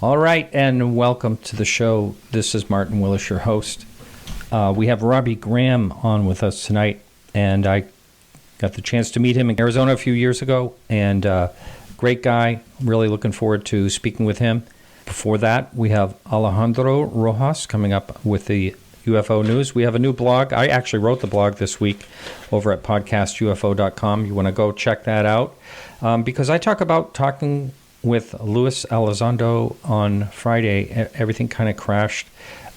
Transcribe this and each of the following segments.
All right, and welcome to the show. This is Martin Willis, your host. We have Robbie Graham on with us tonight, and I got the chance to meet him in Arizona a few years ago, and great guy. Really looking forward to speaking with him. Before that, we have Alejandro Rojas coming up with the UFO news. We have a new blog. I actually wrote the blog this week over at podcastufo.com. You want to go check that out, because I talking with Luis Elizondo on Friday. Everything kind of crashed,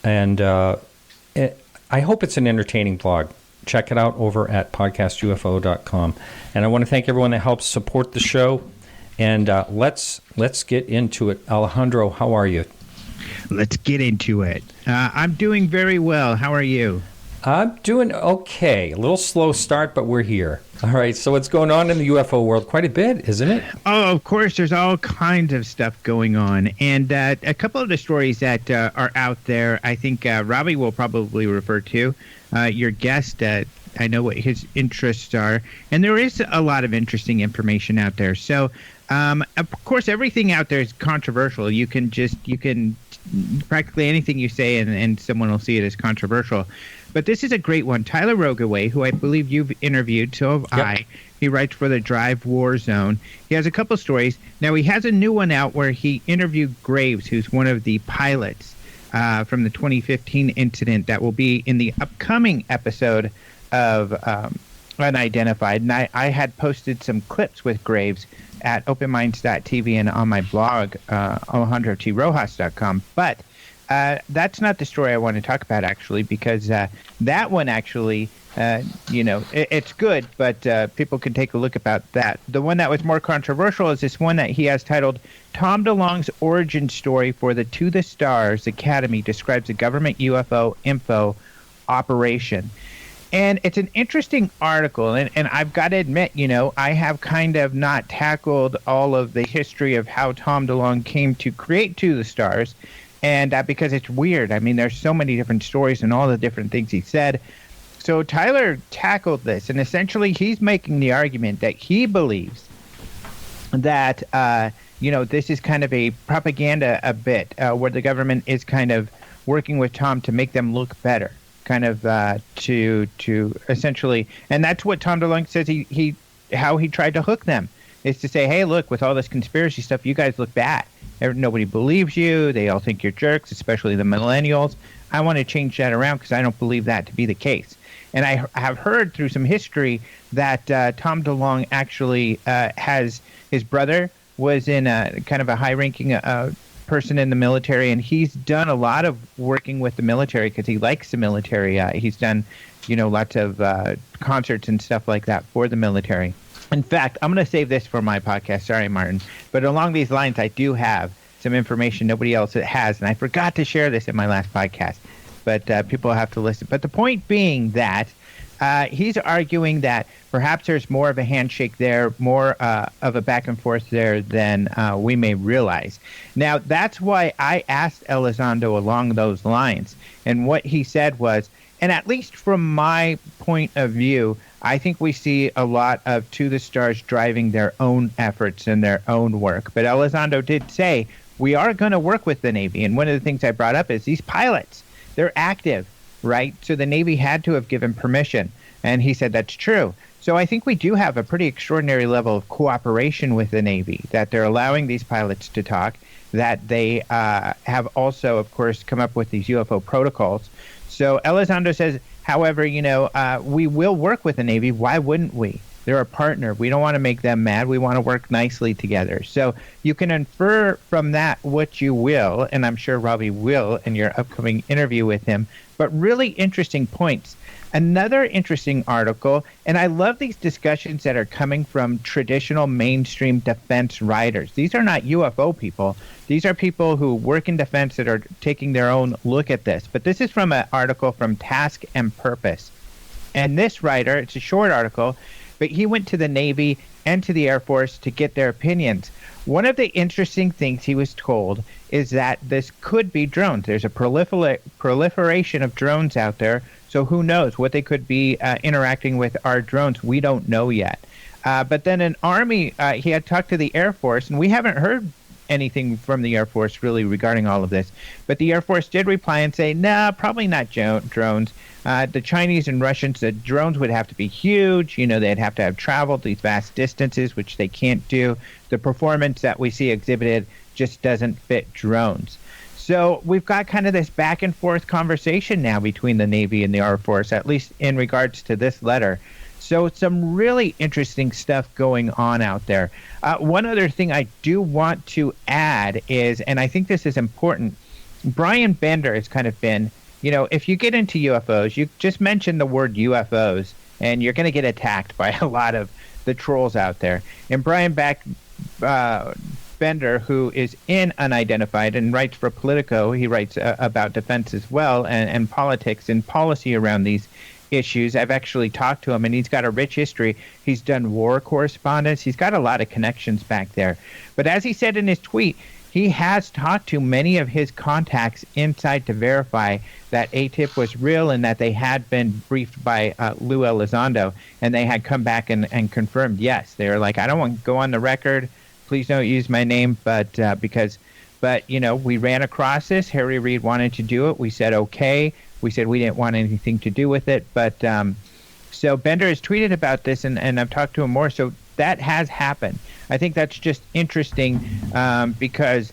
and I hope it's an entertaining blog. Check it out over at podcastufo.com. And I want to thank everyone that helps support the show. And let's get into it. Alejandro, how are you? Let's get into it. I'm doing very well. How are you? I'm doing okay. A little slow start, but we're here. All right, so what's going on in the UFO world? Quite a bit, isn't it? Oh, of course. There's all kinds of stuff going on. And a couple of the stories that are out there, I think Robbie will probably refer to. Your guest, I know what his interests are. And there is a lot of interesting information out there. So, of course, everything out there is controversial. You can practically anything you say and someone will see it as controversial. But this is a great one. Tyler Rogoway, who I believe you've interviewed, so have Yep. I. He writes for the Drive War Zone. He has a couple stories. Now, he has a new one out where he interviewed Graves, who's one of the pilots from the 2015 incident that will be in the upcoming episode of Unidentified. And I had posted some clips with Graves at openminds.tv and on my blog, alejandrotrojas.com. But that's not the story I want to talk about, actually, because that one actually, it's good, but people can take a look about that. The one that was more controversial is this one that he has titled, Tom DeLonge's Origin Story for the To the Stars Academy Describes a Government UFO Info Operation. And it's an interesting article, and I've got to admit, I have kind of not tackled all of the history of how Tom DeLonge came to create To the Stars, and because it's weird. I mean, there's so many different stories and all the different things he said. So Tyler tackled this, and essentially he's making the argument that he believes that, this is kind of a propaganda a bit, where the government is kind of working with Tom to make them look better. Kind of to essentially, and that's what Tom DeLonge says how he tried to hook them, is to say, hey, look, with all this conspiracy stuff, you guys look bad. Nobody believes you. They all think you're jerks, especially the millennials. I want to change that around because I don't believe that to be the case. And I have heard through some history that Tom DeLonge actually has his brother was in a kind of a high-ranking person in the military, and he's done a lot of working with the military because he likes the military. He's done, lots of concerts and stuff like that for the military. In fact, I'm going to save this for my podcast. Sorry, Martin. But along these lines, I do have some information nobody else has, and I forgot to share this in my last podcast. But people have to listen. But the point being that he's arguing that perhaps there's more of a handshake there, more of a back and forth there than we may realize. Now, that's why I asked Elizondo along those lines. And what he said was, and at least from my point of view, I think we see a lot of To the Stars driving their own efforts and their own work. But Elizondo did say, we are going to work with the Navy. And one of the things I brought up is these pilots, they're active, right? So the Navy had to have given permission. And he said that's true. So I think we do have a pretty extraordinary level of cooperation with the Navy, that they're allowing these pilots to talk, that they have also, of course, come up with these UFO protocols. So Elizondo says, however, we will work with the Navy. Why wouldn't we? They're a partner. We don't want to make them mad. We want to work nicely together. So you can infer from that what you will, and I'm sure Robbie will in your upcoming interview with him, but really interesting points. Another interesting article, and I love these discussions that are coming from traditional mainstream defense writers. These are not UFO people. These are people who work in defense that are taking their own look at this. But this is from an article from Task and Purpose. And this writer, it's a short article, but he went to the Navy and to the Air Force to get their opinions. One of the interesting things he was told is that this could be drones. There's a proliferation of drones out there. So who knows what they could be interacting with our drones? We don't know yet. But then an Army, he had talked to the Air Force, and we haven't heard anything from the Air Force really regarding all of this. But the Air Force did reply and say, no, probably not drones. The Chinese and Russians, the drones would have to be huge. You know, they'd have to have traveled these vast distances, which they can't do. The performance that we see exhibited just doesn't fit drones. So we've got kind of this back and forth conversation now between the Navy and the Air Force, at least in regards to this letter. So some really interesting stuff going on out there. One other thing I do want to add is, and I think this is important, Brian Bender has kind of been, you know, if you get into UFOs, you just mention the word UFOs, and you're going to get attacked by a lot of the trolls out there. And Brian Bender, who is in Unidentified and writes for Politico, he writes about defense as well and politics and policy around these issues. I've actually talked to him, and he's got a rich history. He's done war correspondence. He's got a lot of connections back there. But as he said in his tweet, he has talked to many of his contacts inside to verify that ATIP was real and that they had been briefed by Lou Elizondo, and they had come back and confirmed, yes. They were like, I don't want to go on the record. Please don't use my name, but you know, we ran across this. Harry Reid wanted to do it. We said, okay. We said we didn't want anything to do with it. But so Bender has tweeted about this, and I've talked to him more. So that has happened. I think that's just interesting because,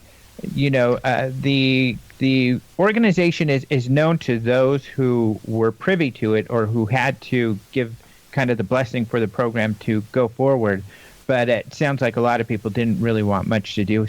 you know, the organization is known to those who were privy to it or who had to give kind of the blessing for the program to go forward. But it sounds like a lot of people didn't really want much to do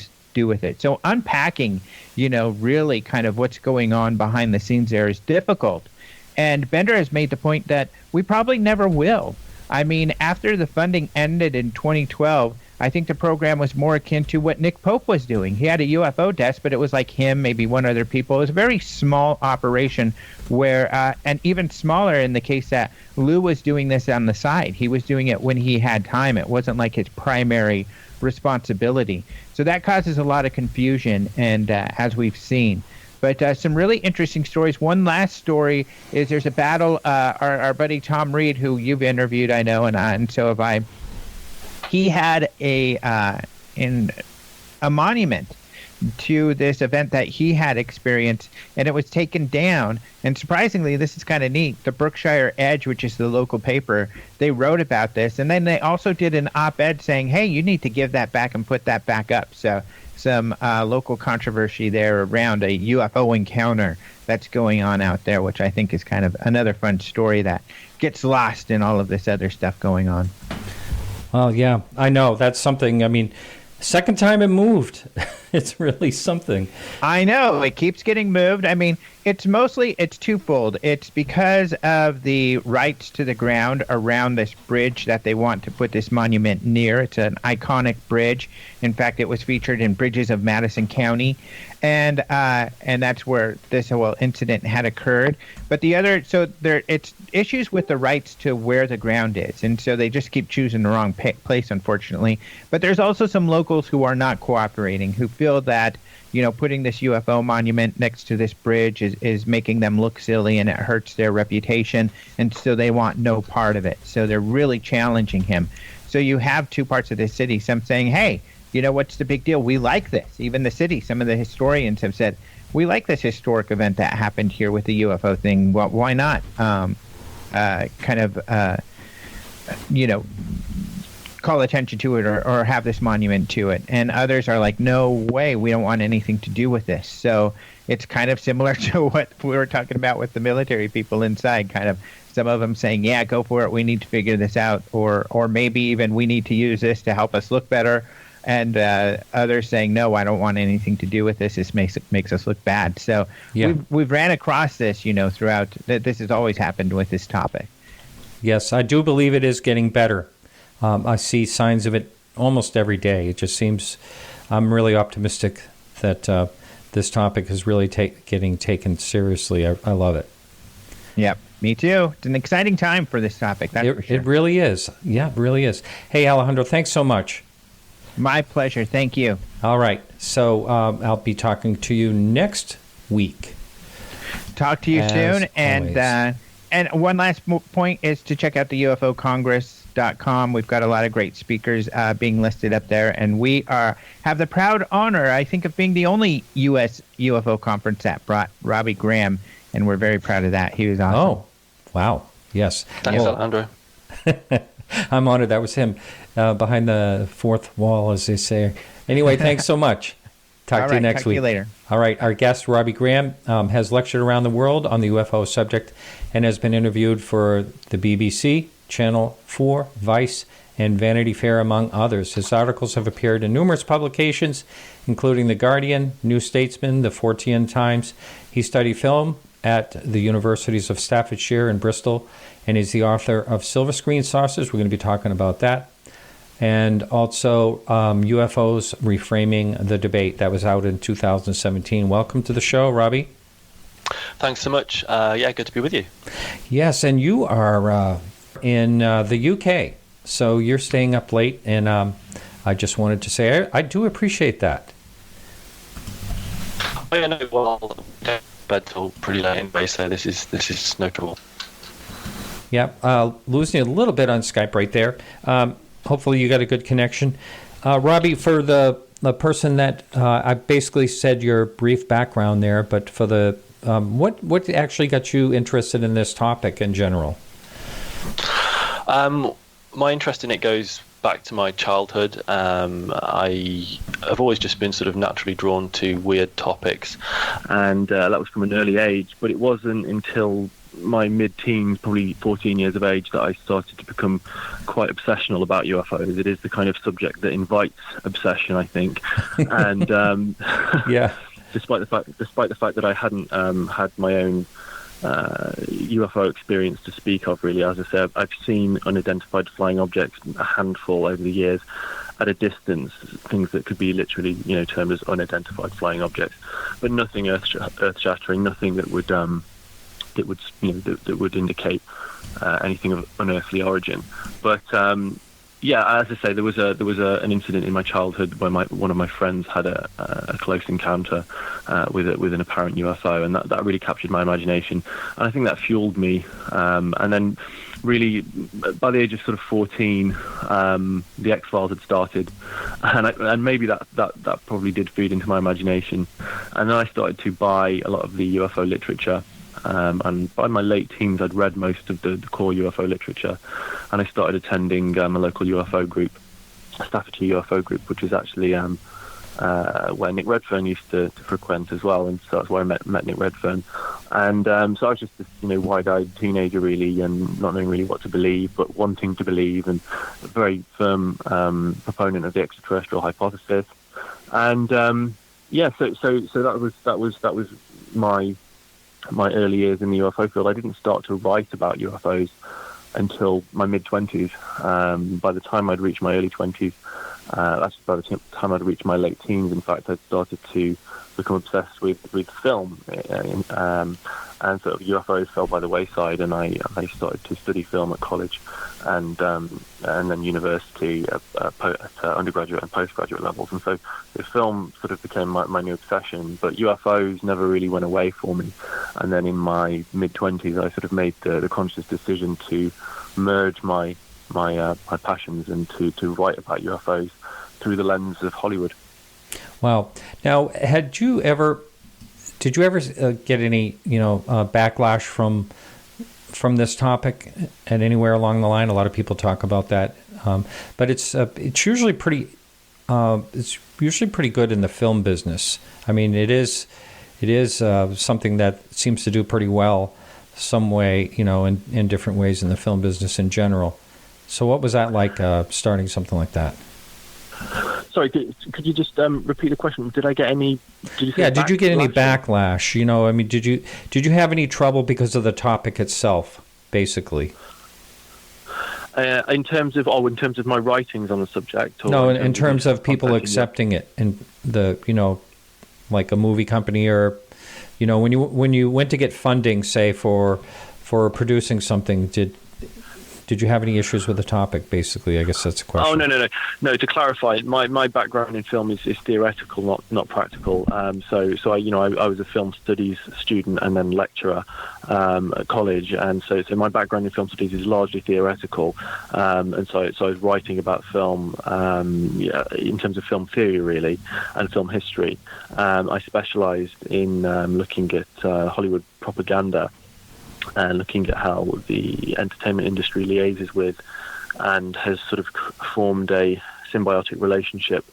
with it. So unpacking, you know, really kind of what's going on behind the scenes there is difficult. And Bender has made the point that we probably never will. I mean, after the funding ended in 2012, I think the program was more akin to what Nick Pope was doing. He had a UFO desk, but it was like him, maybe one other people. It was a very small operation where, and even smaller in the case that Lou was doing this on the side. He was doing it when he had time. It wasn't like his primary responsibility. So that causes a lot of confusion, and as we've seen. But some really interesting stories. One last story is there's a battle. Our buddy Tom Reed, who you've interviewed, I know, and so have I. He had a monument to this event that he had experienced, and it was taken down. And surprisingly, this is kind of neat. The Berkshire Edge, which is the local paper, they wrote about this, and then they also did an op-ed saying, hey, you need to give that back and put that back up. So some local controversy there around a UFO encounter that's going on out there, which I think is kind of another fun story that gets lost in all of this other stuff going on. Well, yeah, I know. That's something. I mean, second time it moved. It's really something. I know. It keeps getting moved. I mean, it's twofold. It's because of the rights to the ground around this bridge that they want to put this monument near. It's an iconic bridge. In fact, it was featured in Bridges of Madison County. And that's where this whole incident had occurred. But the other, so it's issues with the rights to where the ground is, and so they just keep choosing the wrong place, unfortunately. But there's also some locals who are not cooperating, who feel that, you know, putting this UFO monument next to this bridge is making them look silly, and it hurts their reputation, and so they want no part of it. So they're really challenging him. So you have two parts of the city, some saying, hey, you know, what's the big deal? We like this. Even the city, some of the historians have said, we like this historic event that happened here with the UFO thing. Well, why not you know, call attention to it or have this monument to it? And others are like, no way, we don't want anything to do with this. So it's kind of similar to what we were talking about with the military people inside, kind of some of them saying, yeah, go for it. We need to figure this out. Or maybe even we need to use this to help us look better. And others saying, no, I don't want anything to do with this. This makes us look bad. So yeah. We've ran across this, you know, throughout. This has always happened with this topic. Yes, I do believe it is getting better. I see signs of it almost every day. It just seems, I'm really optimistic that this topic is really getting taken seriously. I love it. Yep, me too. It's an exciting time for this topic, that's for sure. It really is. Yeah, it really is. Hey, Alejandro, thanks so much. My pleasure. Thank you. All right. So I'll be talking to you next week. Talk to you soon. Always. And one last point is to check out the UFO Congress ufoclub.com. We've got a lot of great speakers being listed up there, and we have the proud honor, I think, of being the only U.S. UFO conference that brought Robbie Graham, and we're very proud of that. He was awesome. Oh, wow. Yes. Thanks, Alejandro. I'm honored. That was him behind the fourth wall, as they say. Anyway, thanks so much. Talk to you next week. Talk to you later. All right. Our guest, Robbie Graham, has lectured around the world on the UFO subject and has been interviewed for the BBC, Channel 4, Vice, and Vanity Fair, among others. His articles have appeared in numerous publications, including The Guardian, New Statesman, the Fortean Times. He studied film at the Universities of Staffordshire and Bristol, and is the author of Silver Screen Saucers. We're going to be talking about that. And also UFOs Reframing the Debate. That was out in 2017. Welcome to the show, Robbie. Thanks so much. Yeah, good to be with you. Yes, and you are in the UK, so you're staying up late, and I just wanted to say I do appreciate that. Oh, yeah, no, well, bed till pretty late anyway, so this is no trouble. Yeah, losing a little bit on Skype right there. Hopefully you got a good connection. Robbie, for the person that I basically said your brief background there, but for the what actually got you interested in this topic in general? My interest in it goes back to my childhood. I have always just been sort of naturally drawn to weird topics, and that was from an early age. But it wasn't until my mid-teens, probably 14 years of age, that I started to become quite obsessional about UFOs. It is the kind of subject that invites obsession, I think. And yeah, despite the fact that I hadn't had my own UFO experience to speak of, really, as I said, I've seen unidentified flying objects, a handful over the years, at a distance, things that could be literally, termed as unidentified flying objects, but nothing earth-shattering, nothing that would that would indicate anything of unearthly origin. But yeah, as I say, there was an incident in my childhood where one of my friends had a close encounter with an apparent UFO, and that really captured my imagination, and I think that fueled me. And then, really, by the age of sort of 14, the X-Files had started, and maybe that probably did feed into my imagination. And then I started to buy a lot of the UFO literature. And by my late teens, I'd read most of the core UFO literature, and I started attending a local UFO group, a Staffordshire UFO group, which is actually where Nick Redfern used to frequent as well, and so that's where I met Nick Redfern. And so I was just this, wide-eyed teenager, really, and not knowing really what to believe, but wanting to believe, and a very firm proponent of the extraterrestrial hypothesis. And yeah, so that was my early years in the UFO field. I didn't start to write about UFOs until my mid-20s. By the time I'd reached my early 20s, actually by the time I'd reached my late teens, in fact, I'd started to become obsessed with film, and sort of UFOs fell by the wayside, and I started to study film at college, and then university at undergraduate and postgraduate levels, and so the film sort of became my new obsession. But UFOs never really went away for me, and then in my mid-20s, I sort of made the conscious decision to merge my passions and to write about UFOs through the lens of Hollywood. Wow. Now, did you ever get any, backlash from this topic at anywhere along the line? A lot of people talk about that, but it's usually pretty good in the film business. I mean, it is something that seems to do pretty well some way, in different ways in the film business in general. So what was that like, starting something like that? Sorry, could you just repeat the question? Did I get any? Did you get any backlash? I mean, did you have any trouble because of the topic itself, basically? In terms of my writings on the subject? Or no, in terms of people accepting it, and like a movie company, or when you went to get funding, say for producing something, did did you have any issues with the topic? Basically, I guess that's a question. Oh no. To clarify, my background in film is theoretical, not practical. So I was a film studies student and then lecturer at college, and so my background in film studies is largely theoretical, and so I was writing about film in terms of film theory really and film history. I specialised in looking at Hollywood propaganda and looking at how the entertainment industry liaises with and has sort of formed a symbiotic relationship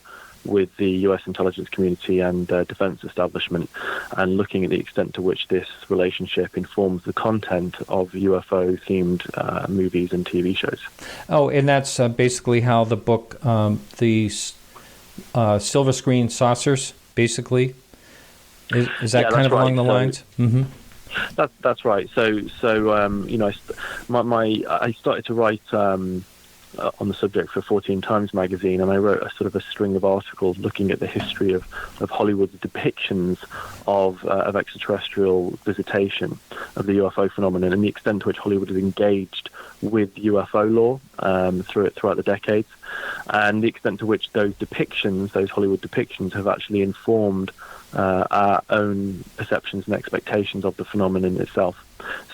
with the US intelligence community and defense establishment, and looking at the extent to which this relationship informs the content of UFO-themed movies and TV shows. Oh, and that's basically how the book, the Silver Screen Saucers, basically, is that kind of along the lines? Mm-hmm. That's right. So I started to write on the subject for 14 Times magazine, and I wrote a sort of a string of articles looking at the history of Hollywood's depictions of extraterrestrial visitation, of the UFO phenomenon, and the extent to which Hollywood has engaged with UFO lore throughout the decades, and the extent to which those Hollywood depictions, have actually informed our own perceptions and expectations of the phenomenon itself.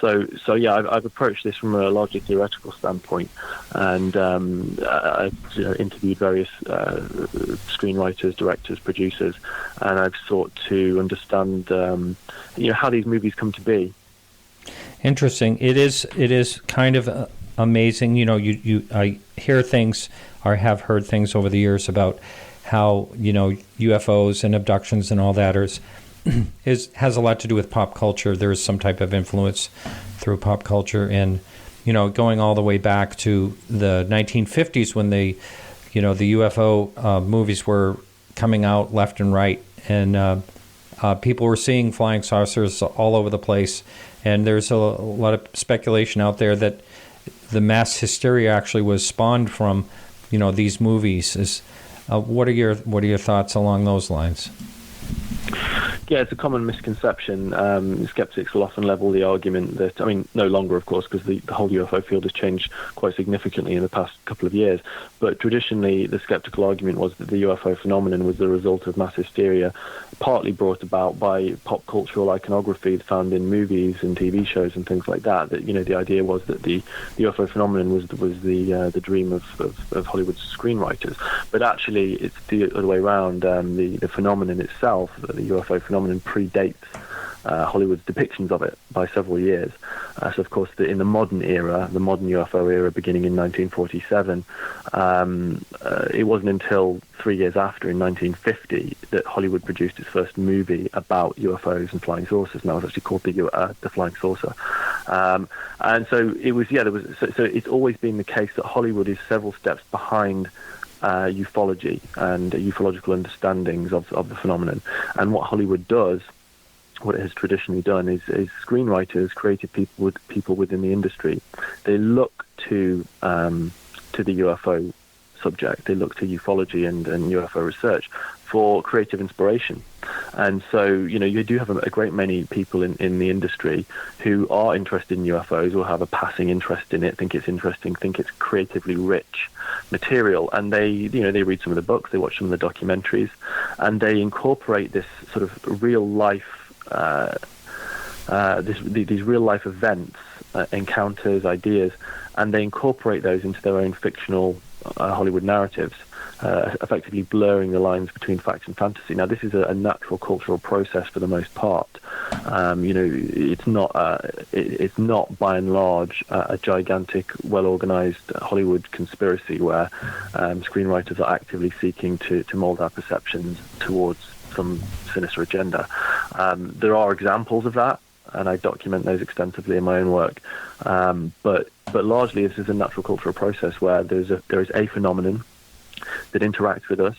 So yeah, I've approached this from a largely theoretical standpoint, and I've interviewed various screenwriters, directors, producers, and I've sought to understand how these movies come to be. Interesting. It is kind of amazing. I hear things or have heard things over the years about how UFOs and abductions and all that has a lot to do with pop culture. There is some type of influence through pop culture, and going all the way back to the 1950s when the UFO movies were coming out left and right, and people were seeing flying saucers all over the place. And there's a lot of speculation out there that the mass hysteria actually was spawned from these movies. What are your thoughts along those lines? Yeah, it's a common misconception. Skeptics will often level the argument that, no longer, of course, because the whole UFO field has changed quite significantly in the past couple of years. But traditionally, the skeptical argument was that the UFO phenomenon was the result of mass hysteria, partly brought about by pop cultural iconography found in movies and TV shows and things like that. That the idea was that the UFO phenomenon was the dream of Hollywood's screenwriters. But actually, it's the other way around. The phenomenon itself, the UFO phenomenon, predates Hollywood's depictions of it by several years. So, of course, in the modern era, the modern UFO era, beginning in 1947, it wasn't until 3 years after, in 1950, that Hollywood produced its first movie about UFOs and flying saucers, and that was actually called The Flying Saucer. And so it was, so it's always been the case that Hollywood is several steps behind ufology and ufological understandings of the phenomenon. And what Hollywood does, what it has traditionally done, is screenwriters, creative people within the industry, they look to the UFO subject, they look to ufology and UFO research for creative inspiration. And so, you do have a great many people in the industry who are interested in UFOs or have a passing interest in it, think it's interesting, think it's creatively rich material, and they read some of the books, they watch some of the documentaries, and they incorporate this sort of real life, these real life events, encounters, ideas, and they incorporate those into their own fictional Hollywood narratives, effectively blurring the lines between fact and fantasy. Now, this is a natural cultural process for the most part. It's not by and large a gigantic, well-organized Hollywood conspiracy where screenwriters are actively seeking to mold our perceptions towards some sinister agenda. There are examples of that, and I document those extensively in my own work. But largely, this is a natural cultural process where there is a phenomenon that interacts with us.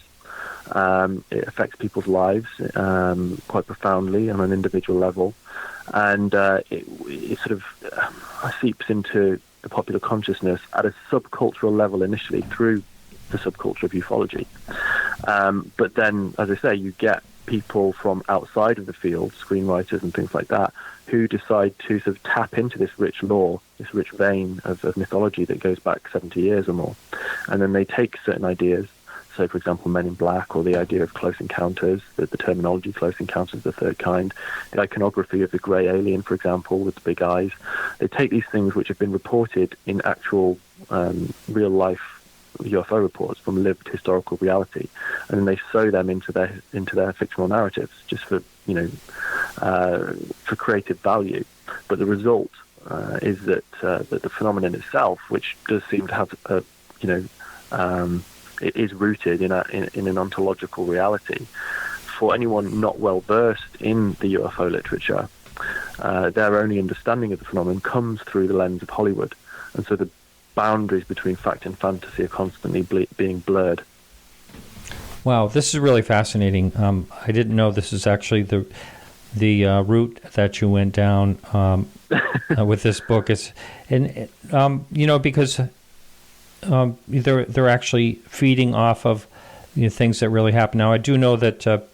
It affects people's lives quite profoundly on an individual level, and it sort of seeps into the popular consciousness at a subcultural level initially through the subculture of ufology. But then, as I say, you get people from outside of the field, screenwriters and things like that, who decide to sort of tap into this rich lore, this rich vein of mythology that goes back 70 years or more. And then they take certain ideas, so for example, Men in Black, or the idea of close encounters, the terminology close encounters of the third kind, the iconography of the grey alien, for example, with the big eyes. They take these things which have been reported in actual real life UFO reports from lived historical reality, and then they sew them into their fictional narratives, just for for creative value. But the result is that the phenomenon itself, which does seem to have it is rooted in an ontological reality. For anyone not well versed in the UFO literature, their only understanding of the phenomenon comes through the lens of Hollywood, and so the boundaries between fact and fantasy are constantly being blurred. Wow, this is really fascinating. I didn't know this is actually the route that you went down with this book. Because they're actually feeding off of things that really happen. Now, I do know that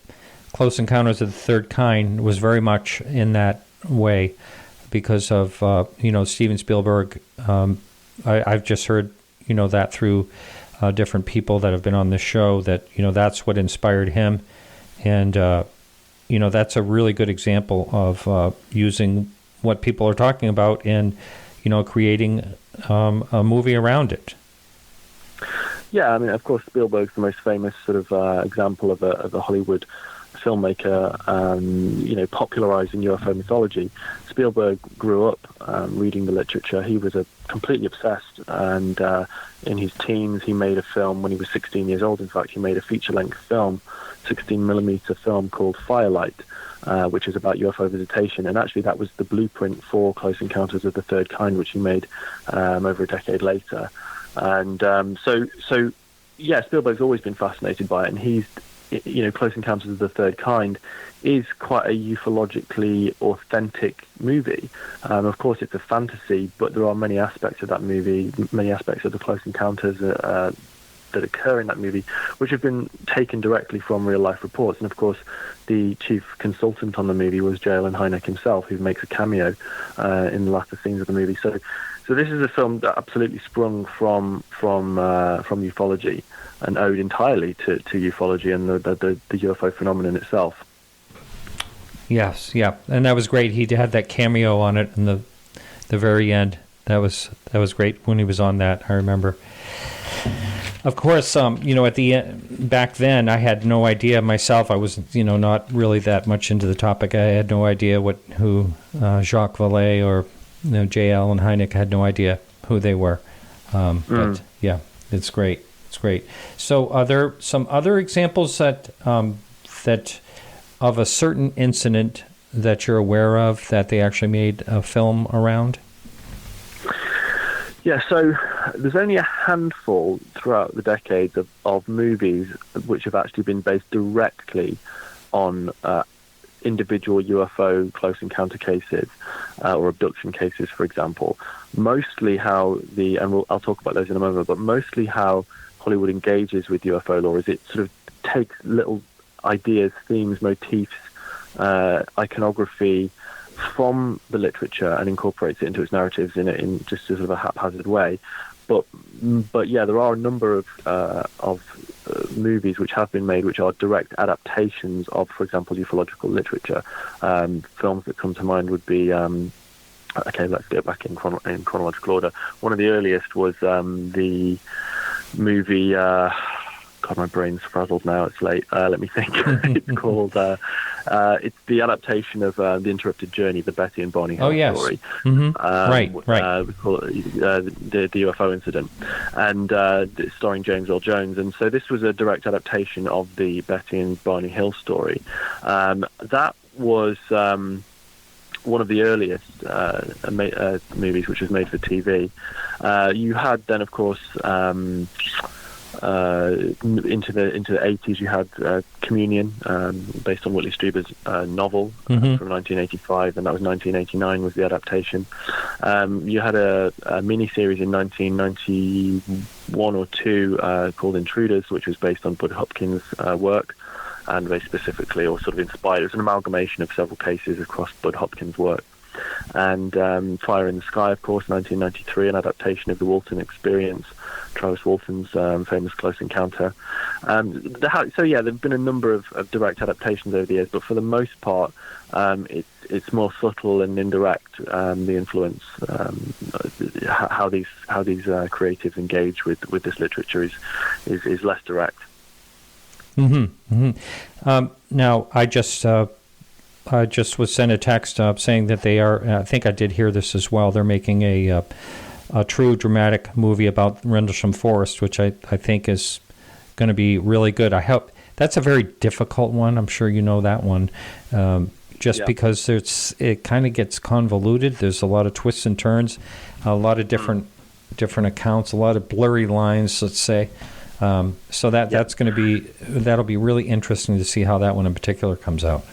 Close Encounters of the Third Kind was very much in that way because of Steven Spielberg. I've just heard that through different people that have been on this show, that that's what inspired him, and that's a really good example of using what people are talking about and creating a movie around it. Yeah, I mean, of course, Spielberg's the most famous sort of example of a Hollywood filmmaker, popularizing UFO mythology. Spielberg grew up reading the literature. He was completely obsessed, and in his teens, he made a film when he was 16 years old. In fact, he made a feature-length film, 16mm film called Firelight, which is about UFO visitation. And actually, that was the blueprint for Close Encounters of the Third Kind, which he made over a decade later. And so Spielberg's always been fascinated by it, and he's Close Encounters of the Third Kind is quite a ufologically authentic movie. Of course, it's a fantasy, but there are many aspects of that movie, many aspects of the Close Encounters that occur in that movie, which have been taken directly from real-life reports. And of course, the chief consultant on the movie was J. Allen Hynek himself, who makes a cameo in the latter scenes of the movie. So this is a film that absolutely sprung from ufology and owed entirely to ufology and the UFO phenomenon itself. Yes, yeah, and that was great. He had that cameo on it in the very end. That was great when he was on that. I remember. Of course, at the end, back then, I had no idea myself. I was, not really that much into the topic. I had no idea who Jacques Vallée or J. Allen Hynek. I had no idea who they were. But yeah, it's great. It's great. So, are there some other examples that of a certain incident that you're aware of that they actually made a film around? Yeah, so there's only a handful throughout the decades of movies which have actually been based directly on individual UFO close encounter cases or abduction cases, for example. Mostly how I'll talk about those in a moment, but mostly how Hollywood engages with UFO lore is it sort of takes little ideas, themes, motifs, iconography from the literature and incorporates it into its narratives in just sort of a haphazard way. But yeah, there are a number of movies which have been made which are direct adaptations of, for example, ufological literature. Films that come to mind would be okay, let's get back in chronological order. One of the earliest was the movie. God, my brain's frazzled now. It's late. Let me think. It's called. It's the adaptation of The Interrupted Journey, the Betty and Barney Hill story. Mm-hmm. Right. We call it the UFO incident, and starring James Earl Jones. And so this was a direct adaptation of the Betty and Barney Hill story. That was one of the earliest movies which was made for TV. You had then, of course. Into the 80s, you had Communion, based on Whitley Strieber's novel from 1985, and that was 1989 was the adaptation. You had a mini-series in 1991 or 2 called Intruders, which was based on Bud Hopkins' work. and very specifically, or sort of inspired. It was an amalgamation of several cases across Bud Hopkins' work. And Fire in the Sky, of course, 1993, an adaptation of the Walton Experience, Travis Walton's famous Close Encounter. So yeah, there have been a number of direct adaptations over the years, but for the most part, it's more subtle and indirect. The influence, how these creatives engage with this literature is less direct. Now, I just was sent a text saying that they are. I think I did hear this as well. They're making a true dramatic movie about Rendlesham Forest, which I think is going to be really good. I hope that's a very difficult one. I'm sure you know that one, because it kind of gets convoluted. There's a lot of twists and turns, a lot of different accounts, a lot of blurry lines, let's say. So that'll be really interesting to see how that one in particular comes out.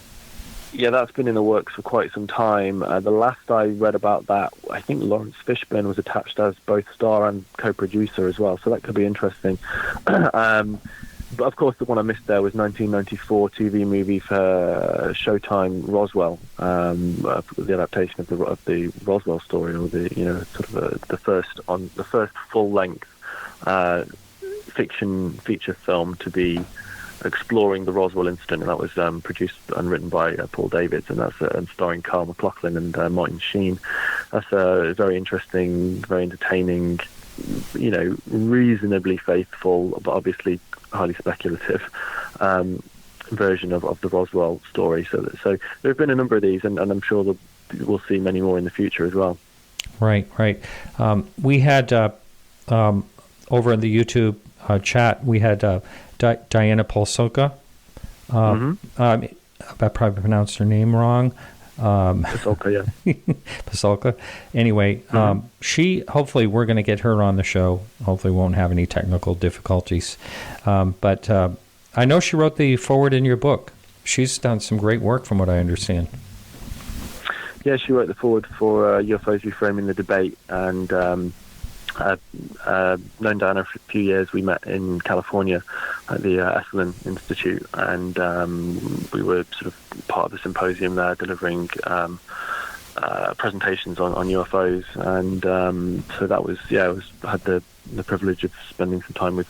Yeah, that's been in the works for quite some time. The last I read about that, I think Lawrence Fishburne was attached as both star and co-producer as well, so that could be interesting. But of course, the one I missed there was 1994 TV movie for Showtime, Roswell, the adaptation of the Roswell story, or the first full-length fiction feature film to be exploring the Roswell incident, and that was produced and written by Paul Davids, and starring Carl McLaughlin and Martin Sheen. That's a very interesting, very entertaining, reasonably faithful, but obviously highly speculative version of the Roswell story. So there have been a number of these, and I'm sure that we'll see many more in the future as well. Right. We had over in the YouTube chat, we had Diana Pasulka. I probably pronounced her name wrong. Pasulka, yeah. Pasulka. Anyway, she, hopefully we're going to get her on the show. Hopefully won't have any technical difficulties. But I know she wrote the foreword in your book. She's done some great work from what I understand. Yeah, she wrote the foreword for UFOs Reframing the Debate, and I've known Diana for a few years. We met in California at the Esalen Institute, and we were sort of part of the symposium there, delivering presentations on UFOs, and so that was had the privilege of spending some time with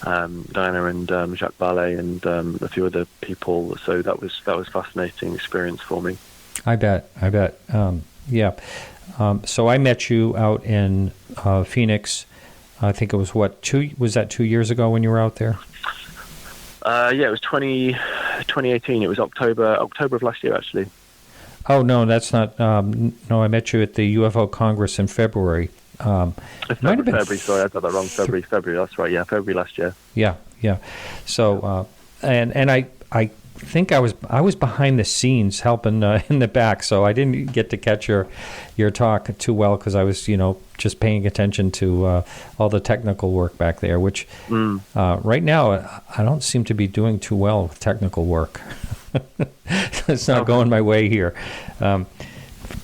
Diana and Jacques Ballet and a few other people. So that was fascinating experience for me. I bet. Yeah. So I met you out in Phoenix. I think it was 2 years ago when you were out there? It was 2018. It was October of last year, actually. Oh, no, that's not. No, I met you at the UFO Congress in February. February, sorry, I got that wrong. February, that's right. Yeah, February last year. Yeah. So, and I think I was behind the scenes helping in the back, so I didn't get to catch your talk too well because I was just paying attention to all the technical work back there, which right now I don't seem to be doing too well with technical work. It's not going my way here,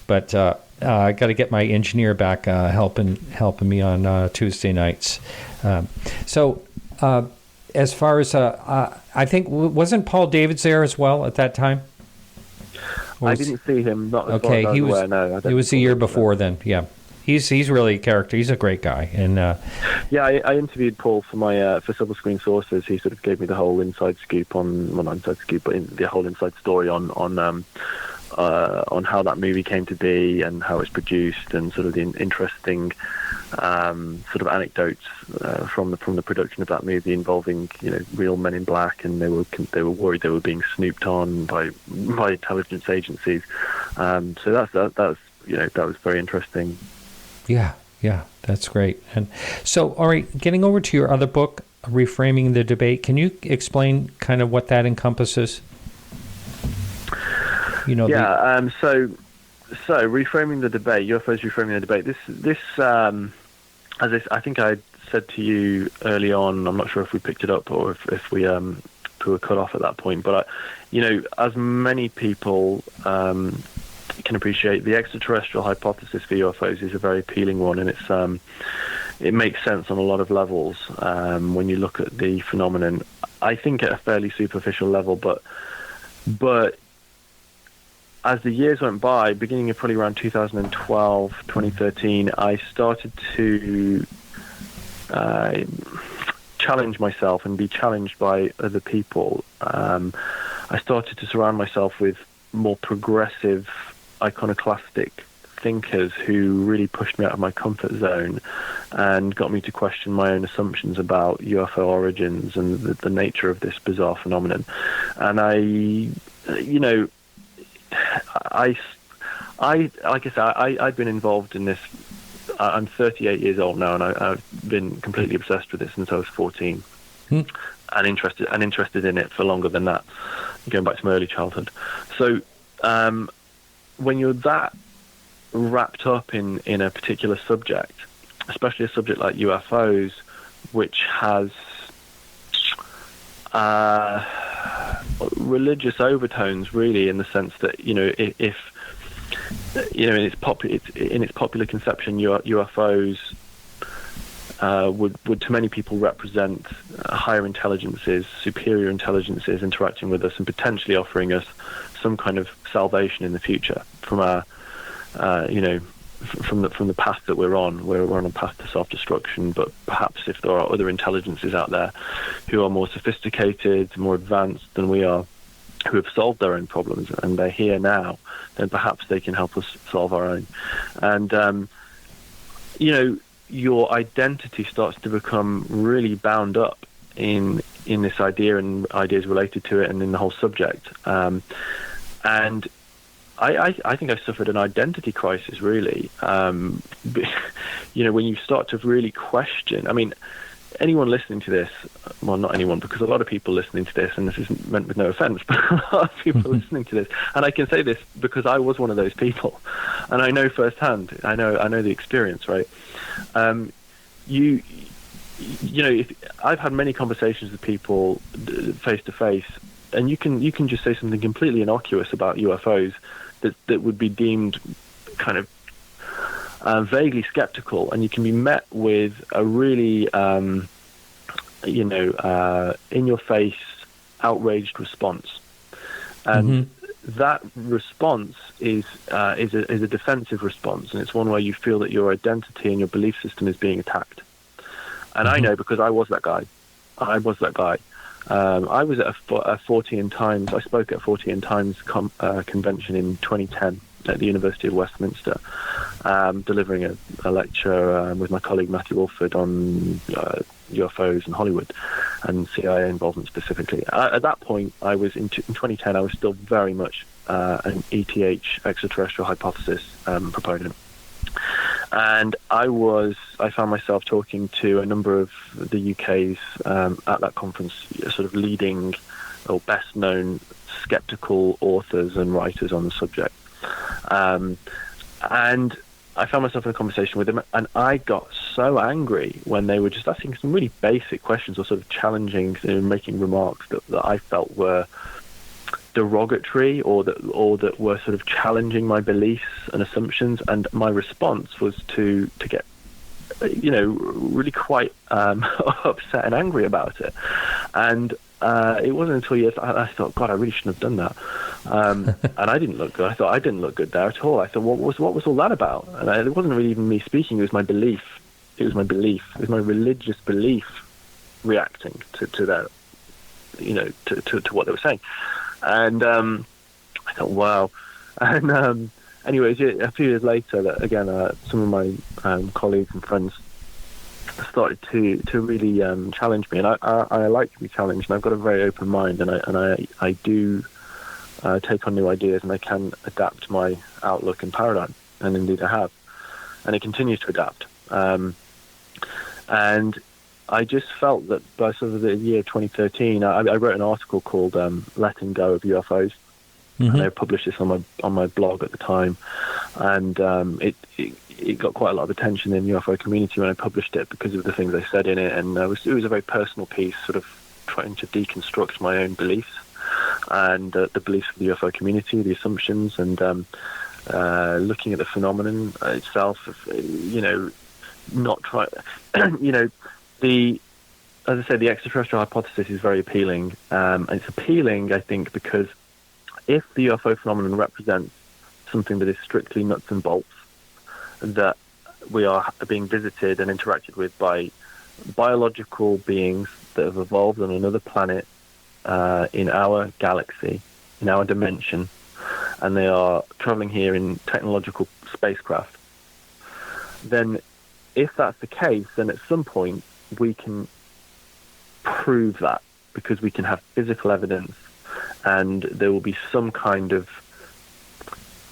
but I got to get my engineer back helping me on Tuesday nights. As far as I think, wasn't Paul Davids there as well at that time? I didn't see him. Not as okay. Far as He was. aware, no, It was the year before then. Yeah, he's really a character. He's a great guy. And yeah, I interviewed Paul for my for Silver Screen Sources. He sort of gave me the whole inside scoop on, well, not inside scoop, but the whole inside story on how that movie came to be and how it's produced, and sort of the interesting sort of anecdotes from the production of that movie involving real men in black, and they were worried they were being snooped on by intelligence agencies. So that was very interesting. Yeah, that's great. And so, all right, getting over to your other book, Reframing the Debate, can you explain kind of what that encompasses? So reframing the debate, UFOs reframing the debate. This as I think I said to you early on, I'm not sure if we picked it up or if we were cut off at that point. But as many people can appreciate, the extraterrestrial hypothesis for UFOs is a very appealing one, and it makes sense on a lot of levels when you look at the phenomenon. I think at a fairly superficial level, but as the years went by, beginning of probably around 2012, 2013, I started to challenge myself and be challenged by other people. I started to surround myself with more progressive, iconoclastic thinkers who really pushed me out of my comfort zone and got me to question my own assumptions about UFO origins and the nature of this bizarre phenomenon. And like I said, I've been involved in this. I'm 38 years old now, and I've been completely obsessed with it since I was 14, and interested in it for longer than that, going back to my early childhood. So, when you're that wrapped up in a particular subject, especially a subject like UFOs, which has religious overtones, really, in the sense that if in its popular conception, UFOs would to many people represent higher intelligences, superior intelligences interacting with us and potentially offering us some kind of salvation in the future from our from the path that we're on. We're on a path to self-destruction, but perhaps if there are other intelligences out there who are more sophisticated, more advanced than we are, who have solved their own problems and they're here now, then perhaps they can help us solve our own. And your identity starts to become really bound up in this idea and ideas related to it and in the whole subject. And I think I suffered an identity crisis, really. When you start to really question, I mean, anyone listening to this, well, not anyone, because a lot of people listening to this, and this isn't meant with no offense, but a lot of people listening to this, and I can say this because I was one of those people, and I know firsthand, I know the experience, right? If I've had many conversations with people face to face, and you can just say something completely innocuous about UFOs that would be deemed kind of vaguely skeptical, and you can be met with a really, in your face, outraged response, and that response is a defensive response, and it's one where you feel that your identity and your belief system is being attacked. And I know because I was that guy. I was at a 40 Times. I spoke at a 40 Times convention in 2010 at the University of Westminster, delivering a lecture with my colleague Matthew Wolford on UFOs and Hollywood and CIA involvement specifically. At that point, I was in 2010. I was still very much an ETH, extraterrestrial hypothesis proponent. And I found myself talking to a number of the UK's at that conference sort of leading or best known skeptical authors and writers on the subject. And I found myself in a conversation with them, and I got so angry when they were just asking some really basic questions or sort of challenging, making remarks that I felt were derogatory or that were sort of challenging my beliefs and assumptions. And my response was to get really quite upset and angry about it. And it wasn't until years I thought, God, I really shouldn't have done that. And I didn't look good. I thought I didn't look good there at all. I thought, what was all that about? And it wasn't really even me speaking. It was my belief. It was my religious belief reacting to that, to what they were saying. And I thought, wow. And anyways, a few years later, that again, some of my colleagues and friends started to really challenge me, and I like to be challenged, and I've got a very open mind, and I do take on new ideas, and I can adapt my outlook and paradigm, and indeed I have, and it continues to adapt. And I just felt that by sort of the year 2013, I wrote an article called "Letting Go of UFOs," and I published this on my blog at the time, and it got quite a lot of attention in the UFO community when I published it because of the things I said in it, and it was a very personal piece, sort of trying to deconstruct my own beliefs and the beliefs of the UFO community, the assumptions, and looking at the phenomenon itself. Not try, as I say, the extraterrestrial hypothesis is very appealing. And it's appealing, I think, because if the UFO phenomenon represents something that is strictly nuts and bolts, that we are being visited and interacted with by biological beings that have evolved on another planet in our galaxy, in our dimension, and they are traveling here in technological spacecraft, then if that's the case, then at some point we can prove that, because we can have physical evidence and there will be some kind of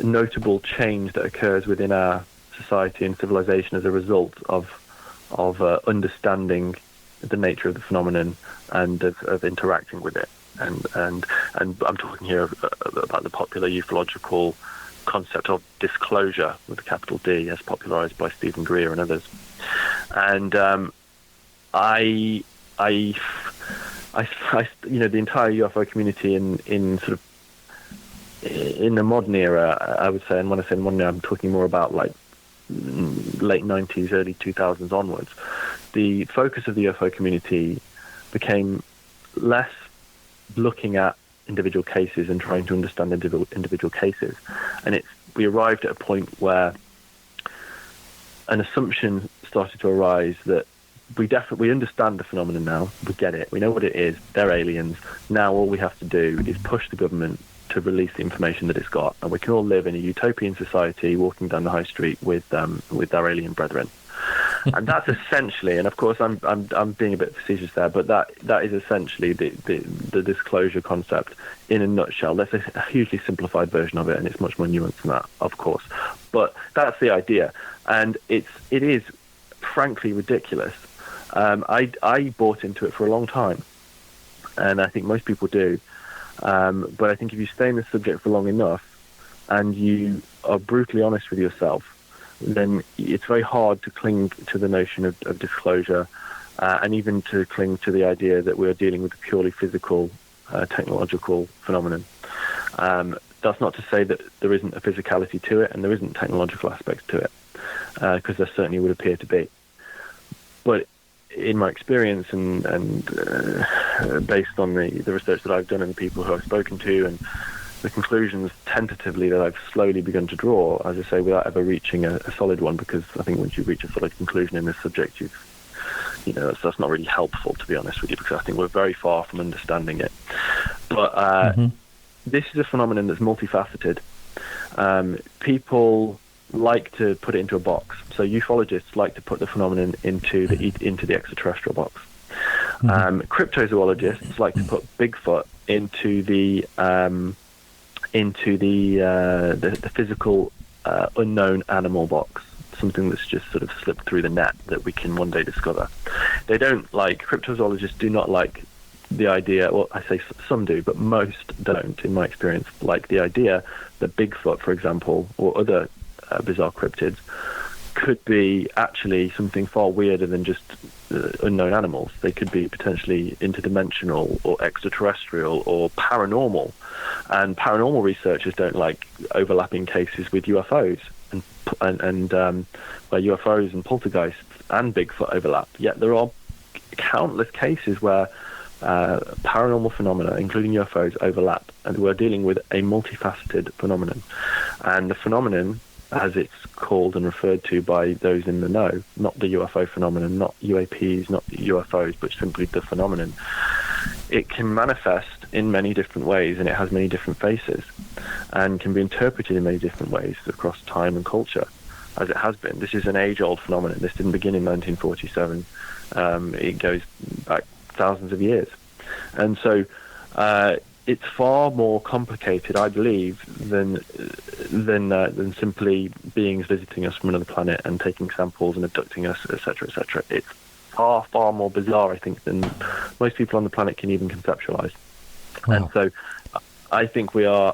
notable change that occurs within our society and civilization as a result of understanding the nature of the phenomenon and of interacting with it. And I'm talking here about the popular ufological concept of disclosure with a capital D, as popularized by Stephen Greer and others. And I the entire UFO community in sort of in the modern era, I would say, and when I say modern era, I'm talking more about like late 90s, early 2000s onwards, the focus of the UFO community became less looking at individual cases and trying to understand individual cases. And we arrived at a point where an assumption started to arise that we understand the phenomenon now, we get it, we know what it is, they're aliens. Now all we have to do is push the government to release the information that it's got, and we can all live in a utopian society walking down the high street with our alien brethren. And that's essentially, and of course I'm being a bit facetious there, but that is essentially the disclosure concept in a nutshell. That's a hugely simplified version of it, and it's much more nuanced than that, of course. But that's the idea, and it is frankly ridiculous. I bought into it for a long time, and I think most people do. But I think if you stay in the subject for long enough and you are brutally honest with yourself, then it's very hard to cling to the notion of disclosure and even to cling to the idea that we're dealing with a purely physical, technological phenomenon. That's not to say that there isn't a physicality to it and there isn't technological aspects to it, because there certainly would appear to be. But in my experience and based on the research that I've done and the people who I've spoken to and the conclusions tentatively that I've slowly begun to draw, as I say, without ever reaching a solid one, because I think once you reach a solid conclusion in this subject, that's not really helpful, to be honest with you, because I think we're very far from understanding it. But this is a phenomenon that's multifaceted. People like to put it into a box. So ufologists like to put the phenomenon into the extraterrestrial box. Cryptozoologists like to put Bigfoot into the physical unknown animal box, something that's just sort of slipped through the net that we can one day discover. Cryptozoologists do not like the idea, well, I say some do, but most don't, in my experience, like the idea that Bigfoot, for example, or other bizarre cryptids could be actually something far weirder than just unknown animals. They could be potentially interdimensional or extraterrestrial or paranormal. And paranormal researchers don't like overlapping cases with UFOs and where UFOs and poltergeists and Bigfoot overlap. Yet there are countless cases where paranormal phenomena, including UFOs, overlap, and we're dealing with a multifaceted phenomenon. And the phenomenon, as it's called and referred to by those in the know, not the UFO phenomenon, not UAPs, not UFOs, but simply the phenomenon, it can manifest in many different ways, and it has many different faces, and can be interpreted in many different ways across time and culture, as it has been. This is an age-old phenomenon. This didn't begin in 1947. It goes back thousands of years. And so it's far more complicated, I believe, than simply beings visiting us from another planet and taking samples and abducting us, etc., etc. It's far, far more bizarre, I think, than most people on the planet can even conceptualize. Wow. And so I think we are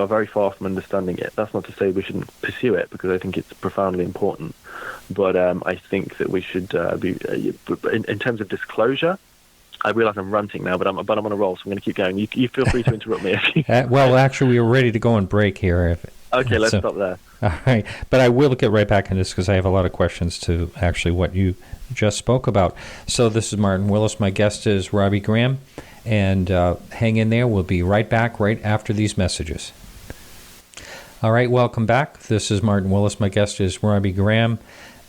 very far from understanding it. That's not to say we shouldn't pursue it, because I think it's profoundly important. But I think that we should be in terms of disclosure. I realize I'm ranting now, but I'm on a roll, so I'm going to keep going. You feel free to interrupt me if you... Well, actually, we were ready to go on break here. Okay, let's So- stop there. All right, but I will get right back into this because I have a lot of questions to actually what you just spoke about. So this is Martin Willis. My guest is Robbie Graham, and hang in there. We'll be right back right after these messages. All right, welcome back. This is Martin Willis. My guest is Robbie Graham,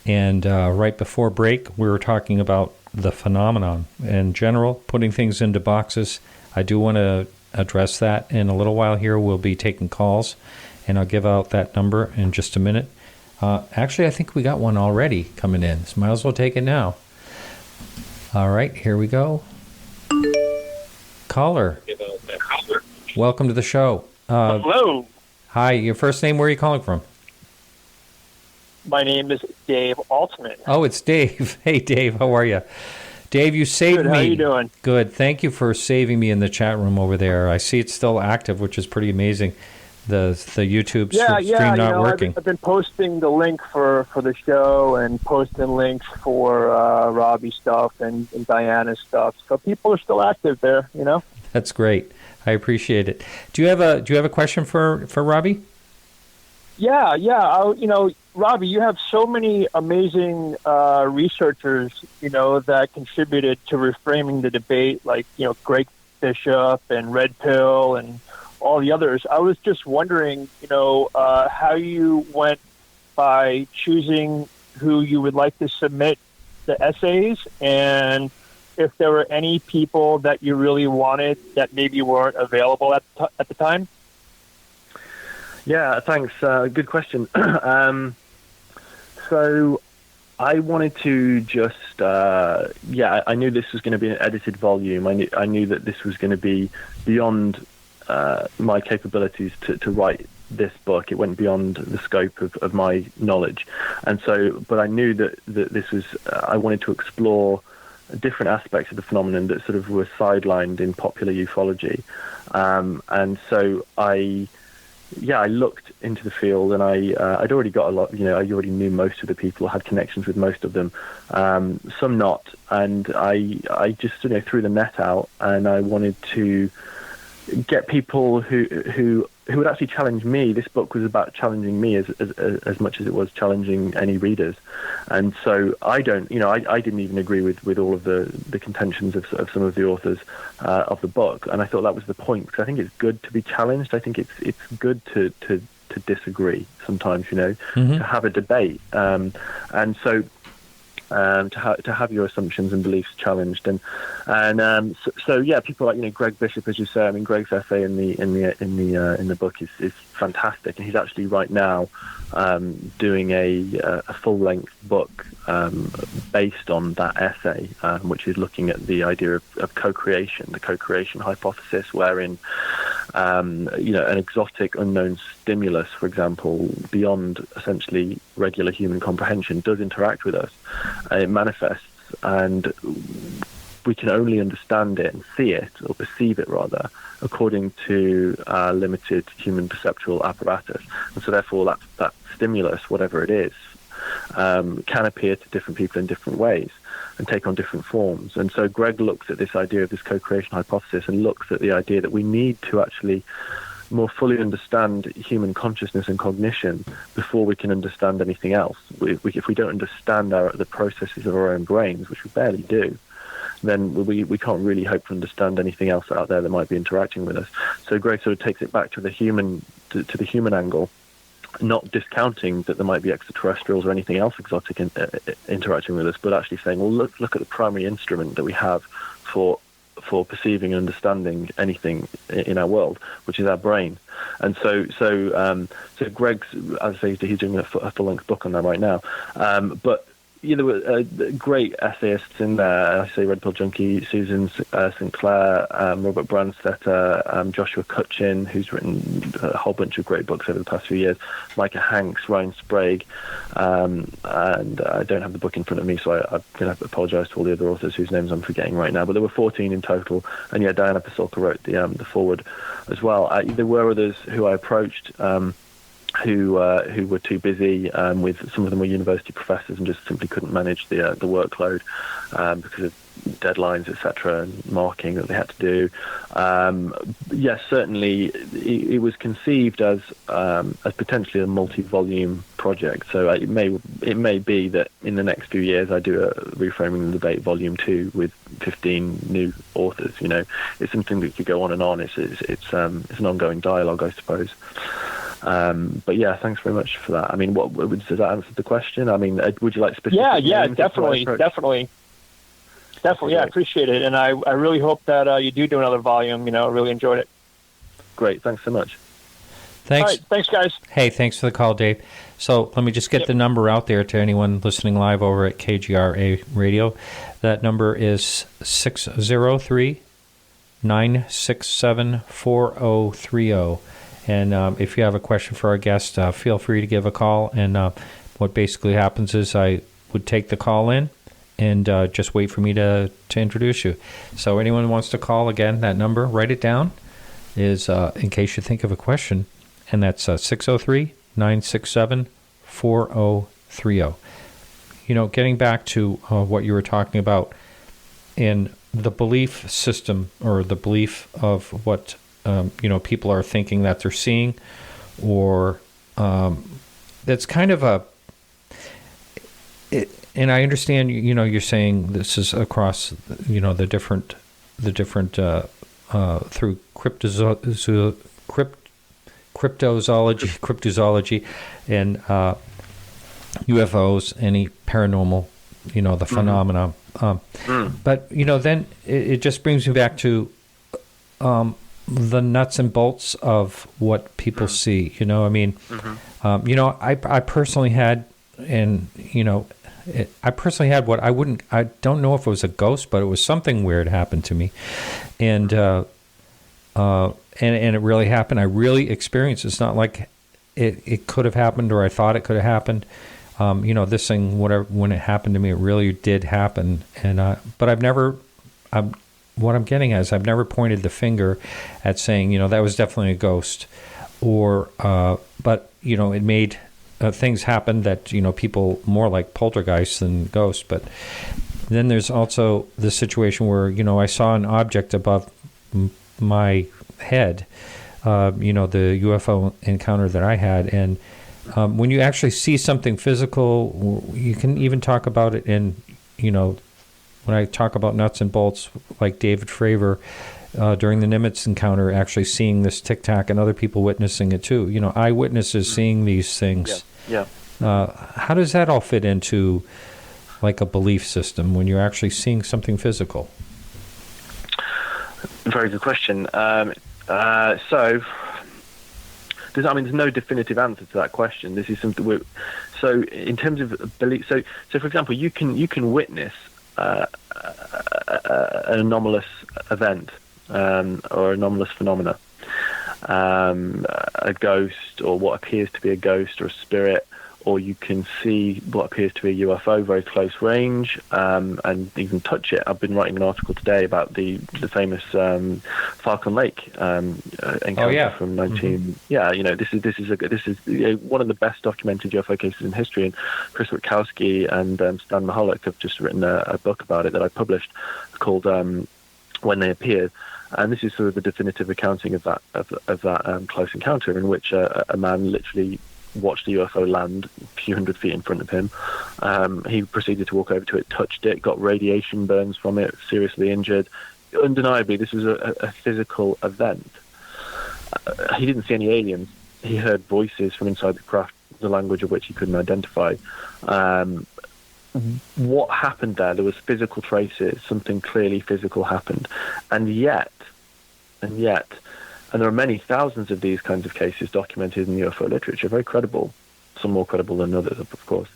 and right before break, we were talking about the phenomenon in general, putting things into boxes. I do want to address that in a little while here. We'll be taking calls, and I'll give out that number in just a minute. Actually, I think we got one already coming in, so might as well take it now. All right, here we go. Caller, welcome to the show. Hello, Hi, your first name, where are you calling from? my name is Dave Altman. Oh, it's Dave. Hey, Dave, how are you? Dave, you saved Good, me. how you doing? Good. Thank you for saving me in the chat room over there. I see it's still active, which is pretty amazing. The YouTube stream not working. I've been posting the link for the show and posting links for Robbie stuff and Diana's stuff. So people are still active there, you know. That's great. I appreciate it. Do you have a question for Robbie? Yeah. Robbie, you have so many amazing researchers, that contributed to reframing the debate, like, Greg Bishop and Red Pill and all the others. I was just wondering, how you went by choosing who you would like to submit the essays, and if there were any people that you really wanted that maybe weren't available at the time. Yeah, thanks. Good question. So I wanted to just, I knew this was going to be an edited volume. I knew that this was going to be beyond my capabilities to write this book. It went beyond the scope of my knowledge. And so, but I knew that this was, I wanted to explore different aspects of the phenomenon that sort of were sidelined in popular ufology. And so I looked into the field, and I'd already got a lot. I already knew most of the people, had connections with most of them, some not. And I just threw the net out, and I wanted to get people who would actually challenge me. This book was about challenging me as much as it was challenging any readers. And so I didn't even agree with all of the contentions of some of the authors of the book. And I thought that was the point, because I think it's good to be challenged. I think it's good to disagree sometimes, Mm-hmm. to have a debate. And so to have your assumptions and beliefs challenged, so people like Greg Bishop, as you say. I mean, Greg's essay in the book is fantastic, and he's actually right now doing a full-length book based on that essay, which is looking at the idea of co-creation, the co-creation hypothesis, wherein an exotic unknown stimulus, for example, beyond essentially regular human comprehension, does interact with us. It manifests, and we can only understand it and see it, or perceive it rather, according to limited human perceptual apparatus. And so therefore that stimulus, whatever it is, can appear to different people in different ways and take on different forms. And so Greg looks at this idea of this co-creation hypothesis, and looks at the idea that we need to actually more fully understand human consciousness and cognition before we can understand anything else. If we don't understand the processes of our own brains, which we barely do, then we can't really hope to understand anything else out there that might be interacting with us. So Greg sort of takes it back to the human angle, not discounting that there might be extraterrestrials or anything else exotic interacting with us, but actually saying, well, look at the primary instrument that we have for perceiving and understanding anything in our world, which is our brain. And so Greg's, as I say, he's doing a full-length book on that right now. But there were great essayists in there. I say Red Pill Junkie, Susan Sinclair, Robert Brandstetter, Joshua Cutchin, who's written a whole bunch of great books over the past few years, Micah Hanks, Ryan Sprague, and I don't have the book in front of me, so I'm going to apologise to all the other authors whose names I'm forgetting right now, but there were 14 in total, and Diana Pasulka wrote the foreword as well. There were others who I approached, who were too busy. With some of them were university professors and just simply couldn't manage the workload because of deadlines, etc., and marking that they had to do. Yes, certainly it was conceived as potentially a multi-volume project. So it may be that in the next few years I do a Reframing the Debate Volume 2 with 15 new authors. You know, it's something that could go on and on. It's an ongoing dialogue, I suppose. But yeah, thanks very much for that. I mean, does that answer the question? I mean, would you like specific? Yeah, names definitely. Yeah, I appreciate it, and I really hope that you do another volume. You know, I really enjoyed it. Great, thanks so much. Thanks. All right, thanks, guys. Hey, thanks for the call, Dave. So let me just get the number out there to anyone listening live over at KGRA Radio. That number is 603-967-4030. And if you have a question for our guest, feel free to give a call. And what basically happens is I would take the call in and just wait for me to introduce you. So anyone who wants to call, again, that number, write it down, is in case you think of a question. And that's 603-967-4030. You know, getting back to what you were talking about in the belief system, or the belief of what people are thinking that they're seeing, or that's kind of and I understand, you're saying this is across, the different through cryptozoology, and UFOs, any paranormal, the phenomena. But, then it just brings me back to the nuts and bolts of what people see. I mean, I personally had, and, I personally had what I don't know if it was a ghost, but it was something weird happened to me. And it really happened. I really experienced it. It's not like it could have happened, or I thought it could have happened. This thing, when it happened to me, it really did happen. And but I've never, what I'm getting at is I've never pointed the finger at saying, that was definitely a ghost, or but it made things happen that people more like poltergeists than ghosts. But then there's also the situation where I saw an object above my head, the UFO encounter that I had. And when you actually see something physical, you can even talk about it in, when I talk about nuts and bolts, like David Fravor during the Nimitz encounter, actually seeing this tic-tac and other people witnessing it too. Eyewitnesses seeing these things. Yeah. How does that all fit into like a belief system when you're actually seeing something physical? Very good question. There's no definitive answer to that question. This is something so in terms of belief. So for example, you can witness an anomalous event or anomalous phenomena, a ghost, or what appears to be a ghost or a spirit, or you can see what appears to be a UFO very close range, and even touch it. I've been writing an article today about the famous Falcon Lake encounter from 19. Mm-hmm. Yeah, this is one of the best documented UFO cases in history. And Chris Witkowski and Stan Mahalik have just written a book about it that I published called When They Appeared. And this is sort of the definitive accounting of that close encounter, in which a man literally watched the UFO land a few hundred feet in front of him. He proceeded to walk over to it, touched it, got radiation burns from it, seriously injured. Undeniably, this was a physical event. He didn't see any aliens. He heard voices from inside the craft, the language of which he couldn't identify. What happened there? There was physical traces. Something clearly physical happened. And yet, and there are many thousands of these kinds of cases documented in the UFO literature, very credible, some more credible than others, of course.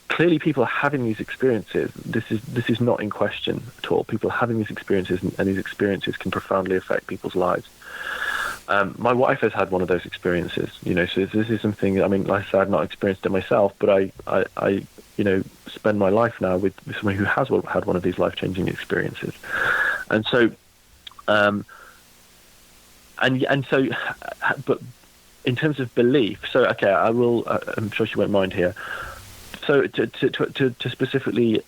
Clearly, people are having these experiences. This is not in question at all. People are having these experiences, and these experiences can profoundly affect people's lives. My wife has had one of those experiences, so this is something, I mean, like I said, I've not experienced it myself, but I spend my life now with someone who has had one of these life-changing experiences. And so, but in terms of belief, so, okay, I will, I'm sure she won't mind here. So to specifically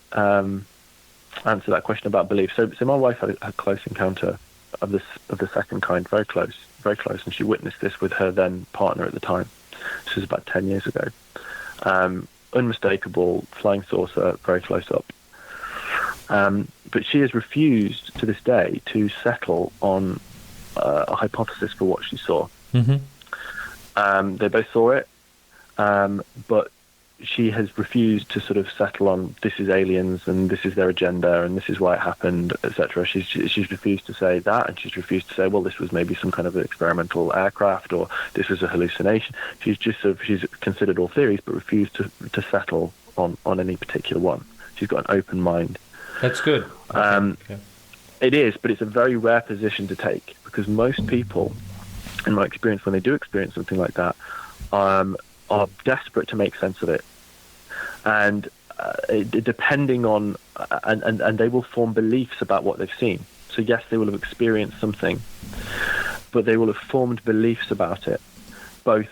answer that question about belief. So my wife had a close encounter of the second kind, very close, and she witnessed this with her then partner at the time. This was about 10 years ago. Unmistakable flying saucer, very close up. But she has refused to this day to settle on a hypothesis for what she saw. Mm-hmm. They both saw it, but she has refused to sort of settle on this is aliens and this is their agenda and this is why it happened, etc. She's refused to say that, and she's refused to say, well, this was maybe some kind of experimental aircraft or this was a hallucination. She's considered all theories but refused to settle on any particular one. She's got an open mind. That's good. Okay. It is, but it's a very rare position to take, because most people, in my experience, when they do experience something like that, are desperate to make sense of it, and depending on and they will form beliefs about what they've seen. So yes, they will have experienced something, but they will have formed beliefs about it, both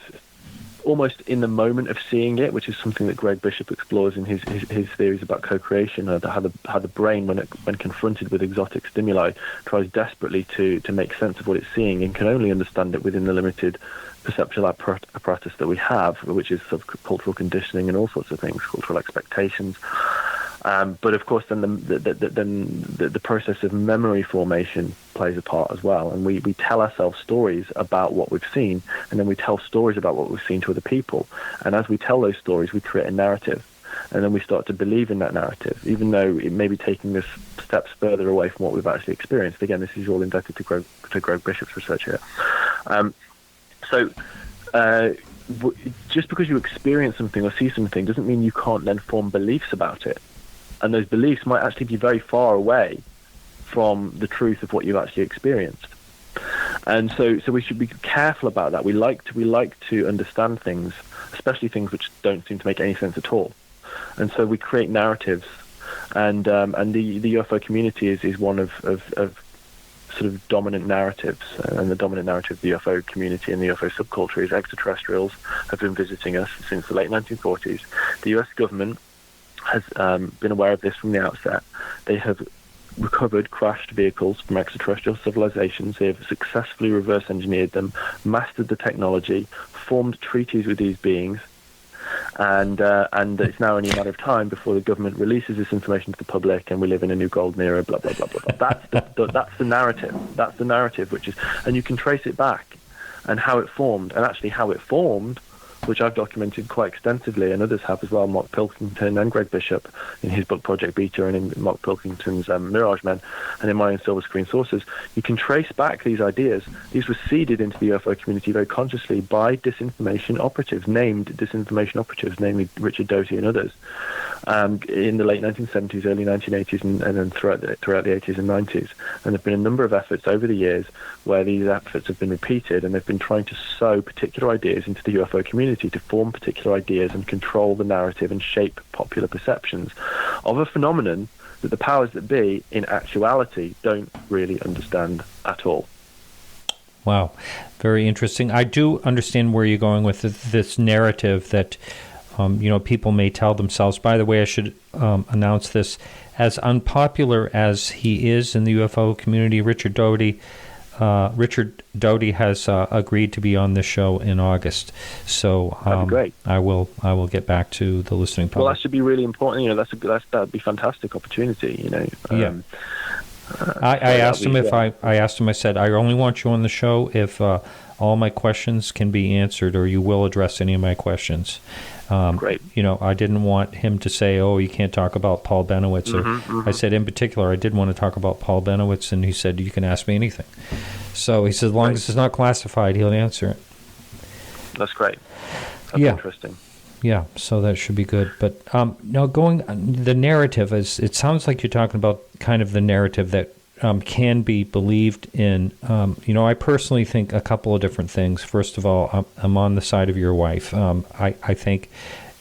almost in the moment of seeing it, which is something that Greg Bishop explores in his theories about co-creation, how the brain, when confronted with exotic stimuli, tries desperately to make sense of what it's seeing and can only understand it within the limited perceptual apparatus that we have, which is sort of cultural conditioning and all sorts of things, cultural expectations. But of course, then the process of memory formation plays a part as well, and we tell ourselves stories about what we've seen, and then we tell stories about what we've seen to other people, and as we tell those stories, we create a narrative, and then we start to believe in that narrative, even though it may be taking us steps further away from what we've actually experienced. Again, this is all indebted to Greg Bishop's research here. Just because you experience something or see something doesn't mean you can't then form beliefs about it. And those beliefs might actually be very far away from the truth of what you've actually experienced. And so we should be careful about that. We like to understand things, especially things which don't seem to make any sense at all. And so we create narratives. And the UFO community is one of sort of dominant narratives, and the dominant narrative of the UFO community and the UFO subculture is extraterrestrials have been visiting us since the late 1940s. The US government has been aware of this from the outset. They have recovered crashed vehicles from extraterrestrial civilizations. They have successfully reverse engineered them, mastered the technology, formed treaties with these beings, and it's now only a matter of time before the government releases this information to the public, and we live in a new golden era. Blah blah blah blah blah. That's the narrative. That's the narrative, and you can trace it back, and how it formed, which I've documented quite extensively, and others have as well, Mark Pilkington and Greg Bishop in his book Project Beta, and in Mark Pilkington's Mirage Men, and in my own Silver Screen Sources. You can trace back these ideas. These were seeded into the UFO community very consciously by disinformation operatives, named disinformation operatives, namely Richard Doty and others, in the late 1970s, early 1980s, and then throughout the 80s and 90s. And there have been a number of efforts over the years where these efforts have been repeated, and they've been trying to sow particular ideas into the UFO community, to form particular ideas and control the narrative and shape popular perceptions of a phenomenon that the powers that be, in actuality, don't really understand at all. Wow, very interesting. I do understand where you're going with this narrative that people may tell themselves. By the way, I should announce this. As unpopular as he is in the UFO community, Richard Doty has agreed to be on this show in August. So that'd be great. I will get back to the listening public. Well, that should be really important. That'd be a fantastic opportunity. Yeah. I asked him I said, I only want you on the show if all my questions can be answered, or you will address any of my questions. Great. I didn't want him to say, "Oh, you can't talk about Paul Benowitz." I said, in particular, I did want to talk about Paul Benowitz, and he said, "You can ask me anything." So he said, as long as it's not classified, he'll answer it. That's great. That's interesting. Yeah, so that should be good. But now the narrative is. It sounds like you're talking about kind of the narrative that can be believed in. I personally think a couple of different things. First of all, I'm on the side of your wife. I think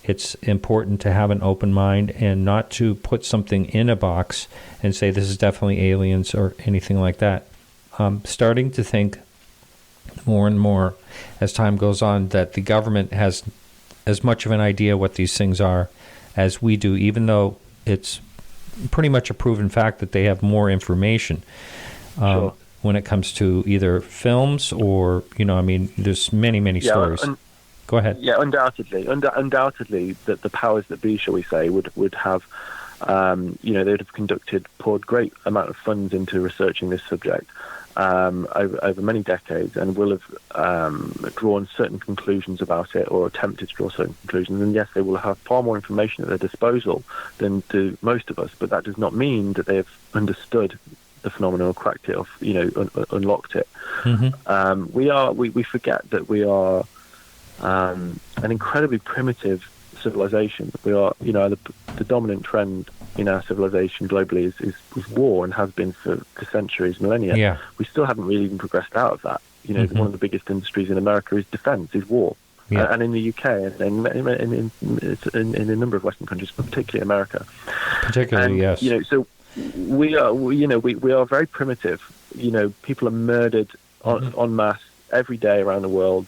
it's important to have an open mind and not to put something in a box and say this is definitely aliens or anything like that. Starting to think more and more as time goes on that the government has as much of an idea what these things are as we do, even though it's pretty much a proven fact that they have more information Sure. when it comes to either films or, I mean, there's many stories. Go ahead. Yeah, undoubtedly, undoubtedly, that the powers that be, shall we say, would have, they'd have poured great amount of funds into researching this subject over many decades, and will have drawn certain conclusions about it, or attempted to draw certain conclusions. And yes, they will have far more information at their disposal than do most of us, but that does not mean that they have understood the phenomenon or cracked it, or unlocked it. We forget that we are an incredibly primitive civilization. We are, the dominant trend in our civilization globally is war, and has been for centuries, millennia. Yeah. We still haven't really even progressed out of that. One of the biggest industries in America is defense, is war. Yeah. And in the UK, and in a number of Western countries, but particularly America. Particularly, yes. So we are very primitive. People are murdered en masse every day around the world.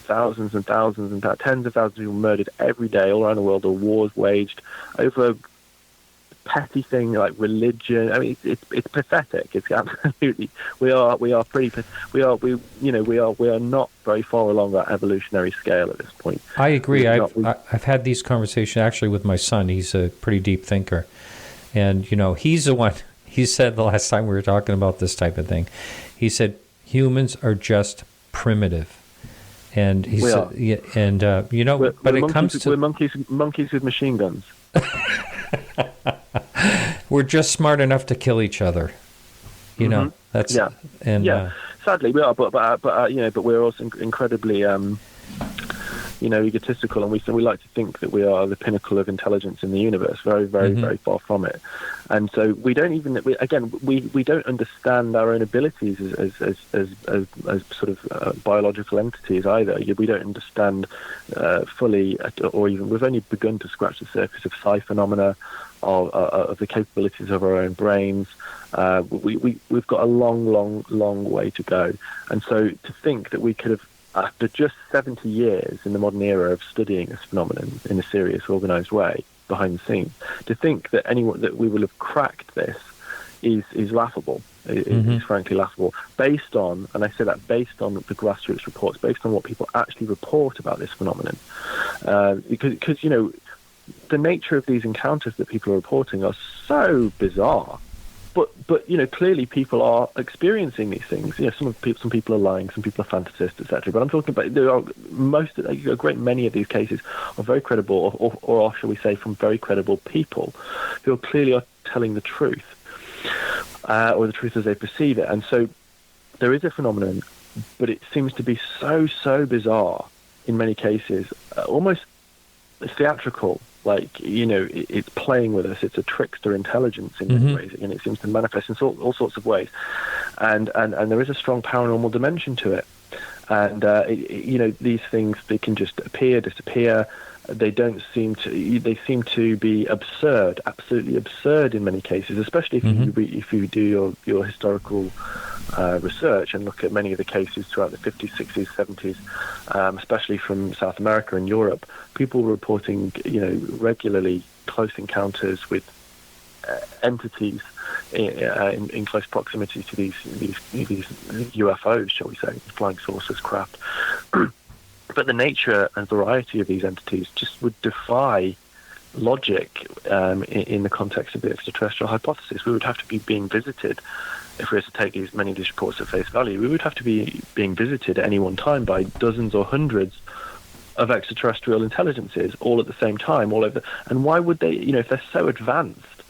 Thousands and thousands and tens of thousands of people murdered every day all around the world, or wars waged over petty thing like religion. I mean, it's pathetic. It's absolutely, we are not very far along that evolutionary scale at this point. I agree. I've had these conversations actually with my son. He's a pretty deep thinker, and he's the one. He said the last time we were talking about this type of thing, he said humans are just primitive. And he said, but it comes to, we're monkeys with machine guns. We're just smart enough to kill each other. That's Sadly, we are, but we're also incredibly egotistical, and we like to think that we are the pinnacle of intelligence in the universe. Very, very, very far from it. And so we don't even we don't understand our own abilities as sort of biological entities either. We don't understand fully, or even we've only begun to scratch the surface of psi phenomena, of the capabilities of our own brains. We've got a long way to go. And so to think that we could have, after just 70 years in the modern era of studying this phenomenon in a serious, organised way behind the scenes, to think that we will have cracked this is laughable. Is frankly laughable. Based on, and I say that based on the grassroots reports, based on what people actually report about this phenomenon, because the nature of these encounters that people are reporting are so bizarre. But clearly people are experiencing these things. Some people are lying, some people are fantasists, etc. But I'm talking about a great many of these cases are very credible, or shall we say, from very credible people who clearly are telling the truth, or the truth as they perceive it. And so there is a phenomenon, but it seems to be so bizarre in many cases, almost theatrical. It's playing with us. It's a trickster intelligence in many ways, and it seems to manifest in all sorts of ways. And there is a strong paranormal dimension to it. And these things, they can just appear, disappear. They seem to be absurd, absolutely absurd in many cases, especially if you do your historical research and look at many of the cases throughout the 50s, 60s, 70s, especially from South America and Europe. People reporting, regularly close encounters with entities in close proximity to these UFOs, shall we say, flying saucers, craft. But the nature and variety of these entities just would defy logic in the context of the extraterrestrial hypothesis. We would have to be being visited, if we were to take many of these reports at face value, we would have to be being visited at any one time by dozens or hundreds of extraterrestrial intelligences all at the same time, all over. And why would they, if they're so advanced,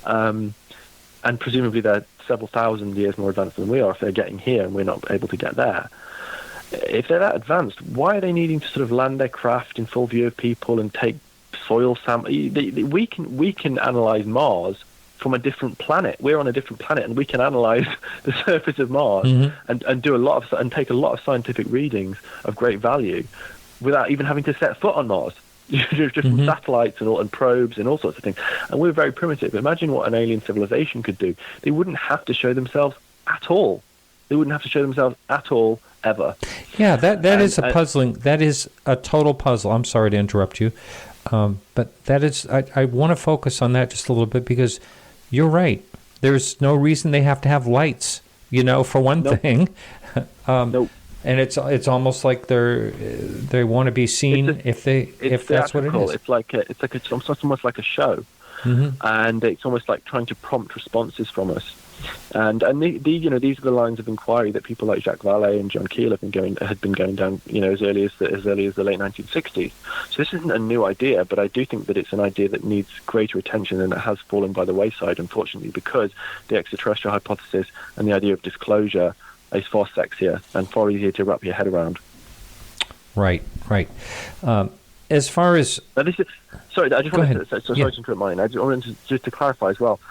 and presumably they're several thousand years more advanced than we are, if they're getting here and we're not able to get there, if they're that advanced, why are they needing to sort of land their craft in full view of people and take soil samples? We can analyze Mars from a different planet. We're on a different planet, and we can analyze the surface of Mars and do and take a lot of scientific readings of great value without even having to set foot on Mars. Just from satellites and probes and all sorts of things. And we're very primitive. Imagine what an alien civilization could do. They wouldn't have to show themselves at all. They wouldn't have to show themselves at all, ever. Yeah, that is a puzzling. That is a total puzzle. I'm sorry to interrupt you. But that is, I want to focus on that just a little bit because you're right. There's no reason they have to have lights, for one Nope. thing. Nope. And it's almost like they want to be seen if that's what it theatrical. is. It's almost like a show, and it's almost like trying to prompt responses from us. And these are the lines of inquiry that people like Jacques Vallée and John Keel had been going down as early as the late 1960s. So this isn't a new idea, but I do think that it's an idea that needs greater attention, and it has fallen by the wayside, unfortunately, because the extraterrestrial hypothesis and the idea of disclosure is far sexier and far easier to wrap your head around. Right. As far as now, this is sorry, I just Go wanted ahead. to sorry to interrupt mine. I just wanted to clarify as well.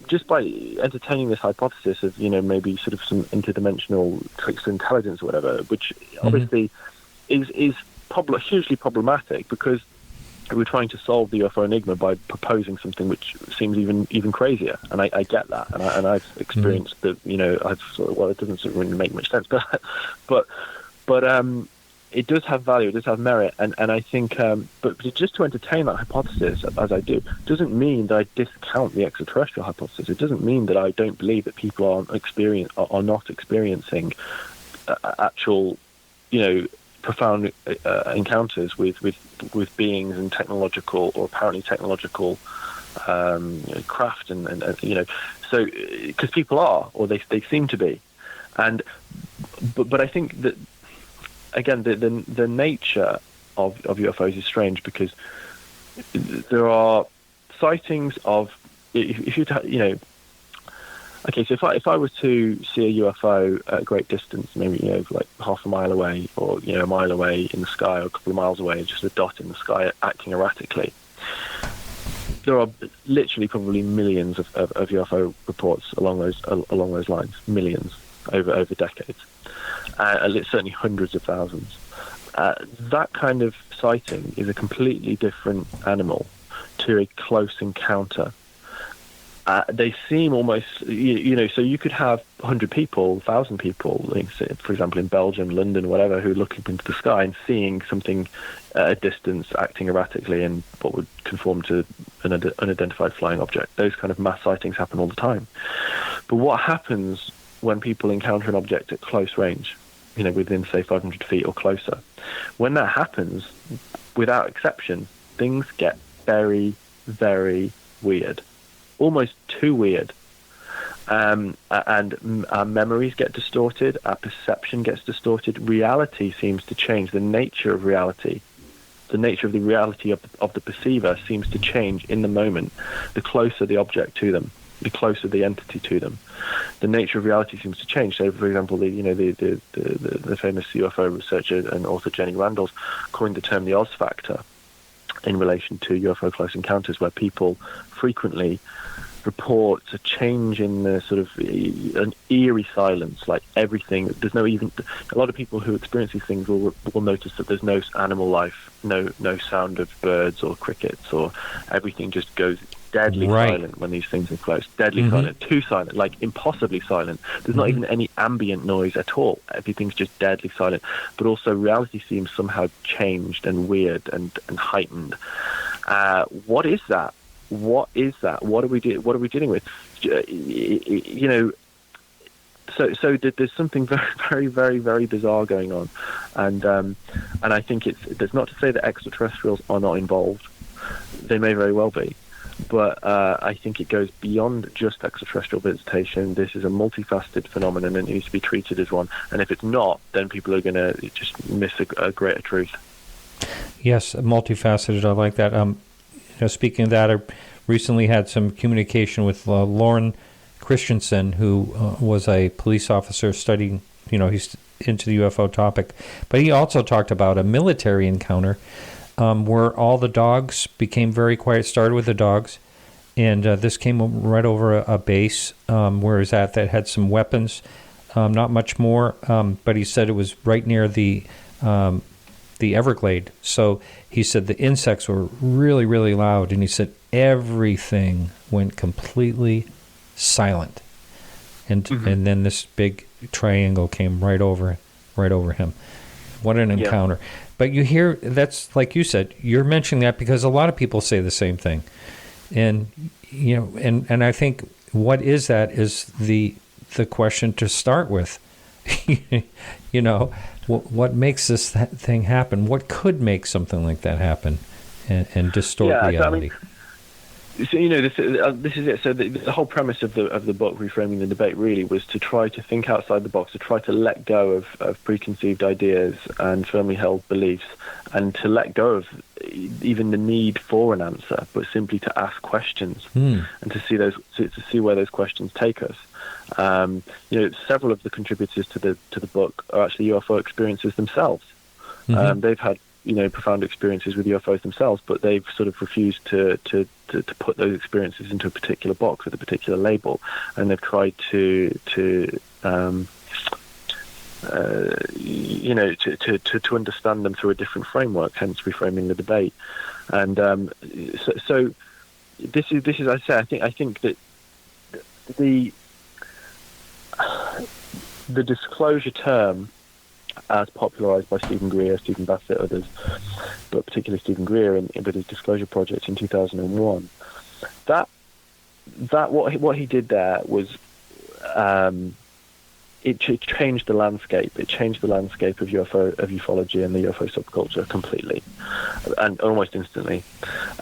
Just by entertaining this hypothesis of maybe sort of some interdimensional tricks of intelligence or whatever, which obviously is hugely problematic, because we're trying to solve the UFO enigma by proposing something which seems even crazier, and I get that, and I've experienced that. It doesn't sort of really make much sense, but it does have value, it does have merit, and I think, but just to entertain that hypothesis as I do doesn't mean that I discount the extraterrestrial hypothesis. It doesn't mean that I don't believe that people are not experiencing actual, profound encounters with beings and technological or apparently technological craft, and so because people are, or they seem to be, but I think that again the nature of UFOs is strange, because there are sightings of, okay, so if I was to see a UFO at a great distance, maybe like half a mile away, or a mile away in the sky, or a couple of miles away, just a dot in the sky acting erratically, there are literally probably millions of UFO reports along those lines, millions over decades, certainly hundreds of thousands. That kind of sighting is a completely different animal to a close encounter. They seem almost, so you could have 100 people, 1,000 people, for example, in Belgium, London, whatever, who look up into the sky and seeing something at a distance acting erratically and what would conform to an unidentified flying object. Those kind of mass sightings happen all the time. But what happens when people encounter an object at close range, within, say, 500 feet or closer? When that happens, without exception, things get very, very weird. Almost too weird. And our memories get distorted, our perception gets distorted, reality seems to change, the nature of reality. The nature of the reality of the perceiver seems to change in the moment, the closer the object to them, the closer the entity to them. The nature of reality seems to change. So, for example, the famous UFO researcher and author Jenny Randles coined the term the Oz factor in relation to UFO close encounters, where people frequently report a change in the sort of an eerie silence, like everything. There's no even a lot of people who experience these things will notice that there's no animal life, no sound of birds or crickets, or everything just goes deadly silent when these things are close. Deadly silent, too silent, like impossibly silent. There's not even any ambient noise at all. Everything's just deadly silent. But also reality seems somehow changed and weird and heightened. What is that? What is that? What are we dealing with? So there's something very, very, very, very bizarre going on, and I think that's not to say that extraterrestrials are not involved. They may very well be, but I think it goes beyond just extraterrestrial visitation. This is a multifaceted phenomenon, and it needs to be treated as one. And if it's not, then people are going to just miss a greater truth. Yes, multifaceted. I like that. Speaking of that, I recently had some communication with Lauren Christensen, who was a police officer studying, he's into the UFO topic. But he also talked about a military encounter where all the dogs became very quiet. Started with the dogs, and this came right over a base where he's at that had some weapons, not much more. But he said it was right near the Everglade. So he said the insects were really, really loud, and he said everything went completely silent. And then this big triangle came right over him. What an Yeah. encounter. But you hear, that's like you said, you're mentioning that because a lot of people say the same thing. And, you know, and I think what is that is the question to start with. You know, what makes this thing happen? What could make something like that happen and distort Yeah, so, I reality? mean, so, you know, this is it. So the whole premise of the book, Reframing the Debate, really was to try to think outside the box, to try to let go of preconceived ideas and firmly held beliefs, and to let go of even the need for an answer, but simply to ask questions and to see where those questions take us. You know, several of the contributors to the book are actually UFO experiences themselves. They've had, you know, profound experiences with UFOs themselves, but they've sort of refused to put those experiences into a particular box with a particular label, and they've tried to you know, to understand them through a different framework, hence reframing the debate. And so this is I say I think that the disclosure term, as popularised by Stephen Greer, Stephen Bassett, others, but particularly Stephen Greer with his Disclosure Project in 2001, that what he did there was it changed the landscape. It changed the landscape of ufology and the UFO subculture completely, and almost instantly.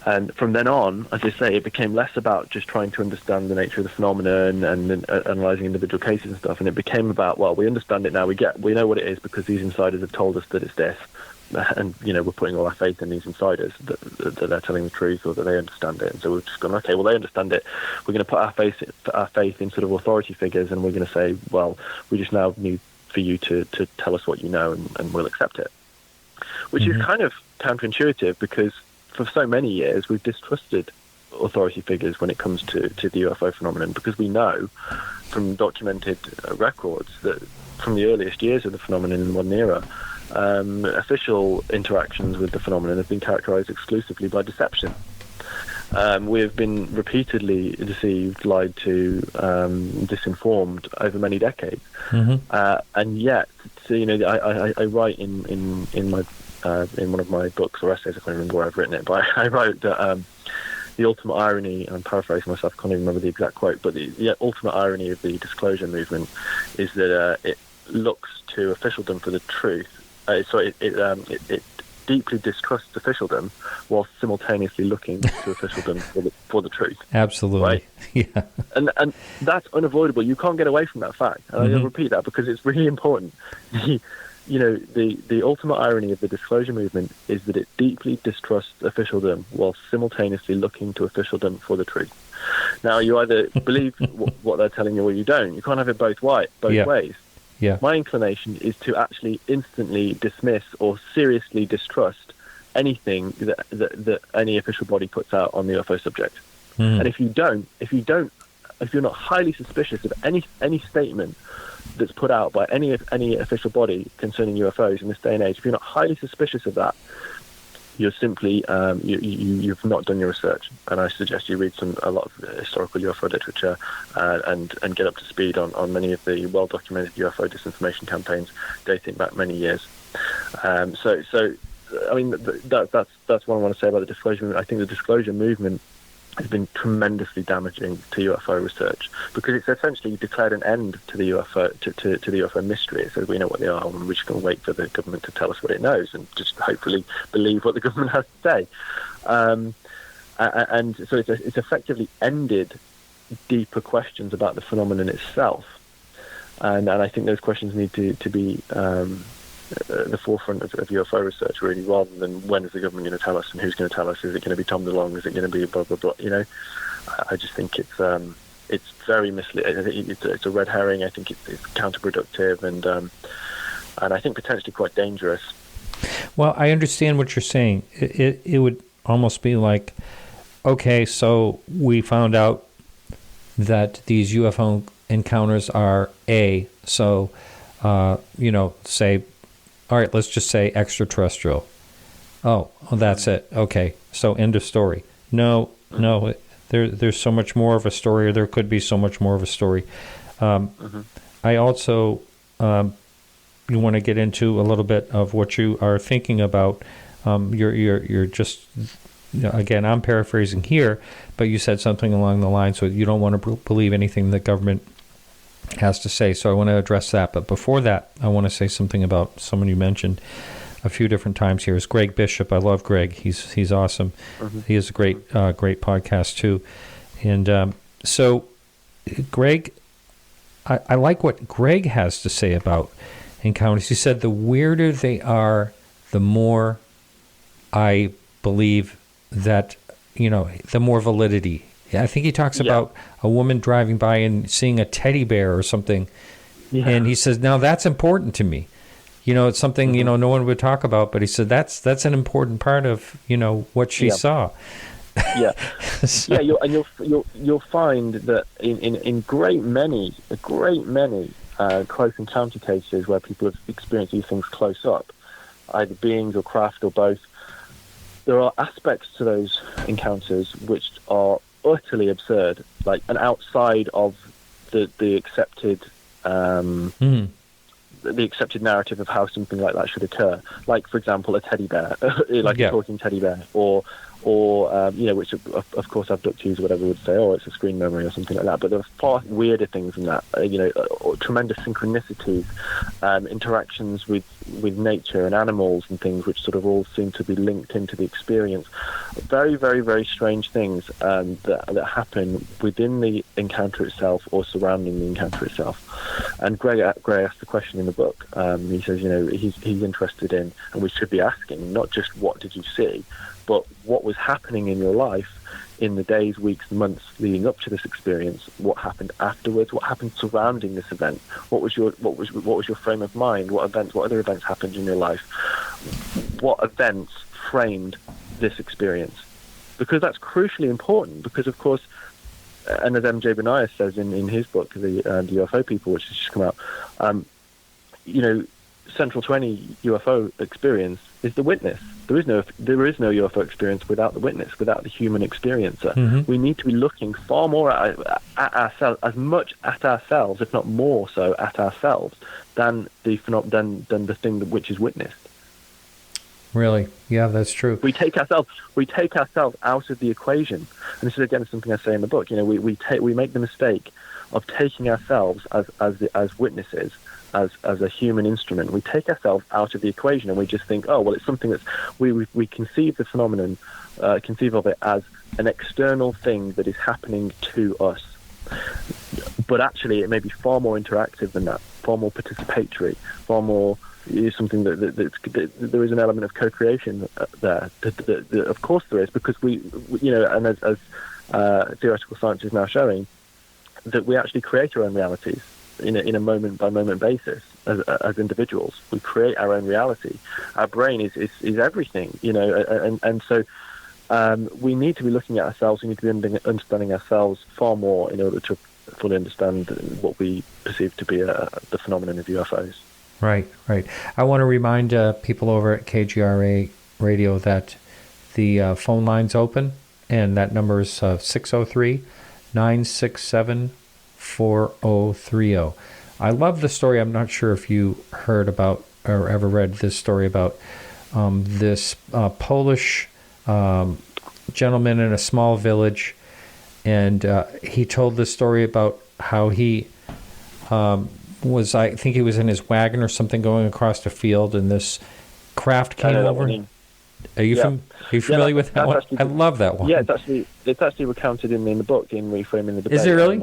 And from then on, as I say, it became less about just trying to understand the nature of the phenomenon and analysing individual cases and stuff, and it became about, well, we understand it now. We know what it is because these insiders have told us that it's this, and you know, we're putting all our faith in these insiders that they're telling the truth or that they understand it. And so we've just gone, okay, well, they understand it. We're going to put our faith in sort of authority figures, and we're going to say, well, we just now need for you to tell us what you know, and we'll accept it. Which is kind of counterintuitive, because for so many years we've distrusted authority figures when it comes to the UFO phenomenon, because we know from documented records that from the earliest years of the phenomenon in the modern era, official interactions with the phenomenon have been characterized exclusively by deception. We have been repeatedly deceived, lied to, disinformed over many decades, and yet, so, you know, I write in my in one of my books or essays, I can't remember where I've written it, but I wrote that the ultimate irony, and I'm paraphrasing myself, I can't even remember the exact quote, but the ultimate irony of the disclosure movement is that it looks to officialdom for the truth. It deeply distrusts officialdom while simultaneously looking to officialdom for the truth. Absolutely. Right? Yeah. And that's unavoidable. You can't get away from that fact. And I'll repeat that because it's really important. You know, the ultimate irony of the disclosure movement is that it deeply distrusts officialdom while simultaneously looking to officialdom for the truth. Now, you either believe what they're telling you or you don't. You can't have it both ways. Yeah. My inclination is to actually instantly dismiss or seriously distrust anything that any official body puts out on the UFO subject. And if you're not highly suspicious of any statement that's put out by any official body concerning UFOs in this day and age, if you're not highly suspicious of that, you're simply you've not done your research. And I suggest you read a lot of historical UFO literature and get up to speed on many of the well-documented UFO disinformation campaigns dating back many years. So I mean, that's what I want to say about the disclosure movement. I think the disclosure movement has been tremendously damaging to UFO research, because it's essentially declared an end to the UFO to the UFO mystery. It says we know what they are, and we're just going to wait for the government to tell us what it knows, and just hopefully believe what the government has to say. And so it's effectively ended deeper questions about the phenomenon itself, and I think those questions need to be at the forefront of UFO research, really, rather than when is the government going to tell us and who's going to tell us. Is it going to be Tom DeLonge? Is it going to be blah blah blah? You know, I just think it's very misleading. It's a red herring. I think it's counterproductive and I think potentially quite dangerous. Well, I understand what you're saying. It would almost be like, okay, so we found out that these UFO encounters are A, so say, all right, let's just say extraterrestrial. Oh, well, that's it. Okay, so end of story. No, there's so much more of a story, or there could be so much more of a story. I also you want to get into a little bit of what you are thinking about. You're just, again, I'm paraphrasing here, but you said something along the line, so you don't want to believe anything the government has to say. So I want to address that. But before that, I want to say something about someone you mentioned a few different times here is Greg Bishop. I love Greg. He's awesome. Mm-hmm. He has a great podcast too. And so Greg, I like what Greg has to say about encounters. He said the weirder they are, the more I believe that, the more validity. I think he talks about a woman driving by and seeing a teddy bear or something. Yeah. And he says, now that's important to me. It's something, mm-hmm. No one would talk about, but he said that's an important part of, what she saw. Yeah. So. Yeah, you'll find that in a great many close encounter cases where people have experienced these things close up, either beings or craft or both, there are aspects to those encounters which are utterly absurd, like and outside of the accepted the accepted narrative of how something like that should occur. Like, for example, a teddy bear, like a talking teddy bear, or which of course abductees or whatever would say, oh, it's a screen memory or something like that. But there are far weirder things than that. Tremendous synchronicities, interactions with nature and animals and things, which sort of all seem to be linked into the experience. Very, very, very strange things that happen within the encounter itself or surrounding the encounter itself. And Greg asked the question in the book. He says, he's interested in, and we should be asking, not just what did you see, but what was happening in your life in the days, weeks, and months leading up to this experience. What happened afterwards? What happened surrounding this event? What was your frame of mind? What other events happened in your life? What events framed this experience? Because that's crucially important. Because of course, and as MJ Banias says in his book, the UFO People, which has just come out, central to any UFO experience is the witness. There is no UFO experience without the witness, without the human experiencer. Mm-hmm. We need to be looking far more at ourselves, as much at ourselves, if not more so at ourselves, than the thing which is witnessed. Really? Yeah, that's true. We take ourselves out of the equation, and this is again something I say in the book. We make the mistake of taking ourselves as witnesses. As a human instrument, we take ourselves out of the equation, and we just think, oh well, it's something that's we conceive the phenomenon, conceive of it as an external thing that is happening to us. But actually, it may be far more interactive than that, far more participatory, far more something that there is an element of co-creation there. Of course, there is, because we and as theoretical science is now showing, that we actually create our own realities. In a moment-by-moment basis, as individuals, we create our own reality. Our brain is everything, and so we need to be looking at ourselves. We need to be understanding ourselves far more in order to fully understand what we perceive to be the phenomenon of UFOs. Right. I want to remind people over at KGRA Radio that the phone line's open, and that number is 603-967-4030. I love the story. I'm not sure if you heard about or ever read this story about this Polish gentleman in a small village, and he told this story about how he was, I think he was in his wagon or something going across the field, and this craft came over. Are you familiar with that one? I love that one. Yeah, it's actually recounted in the book in Reframing the Debate. Is it really?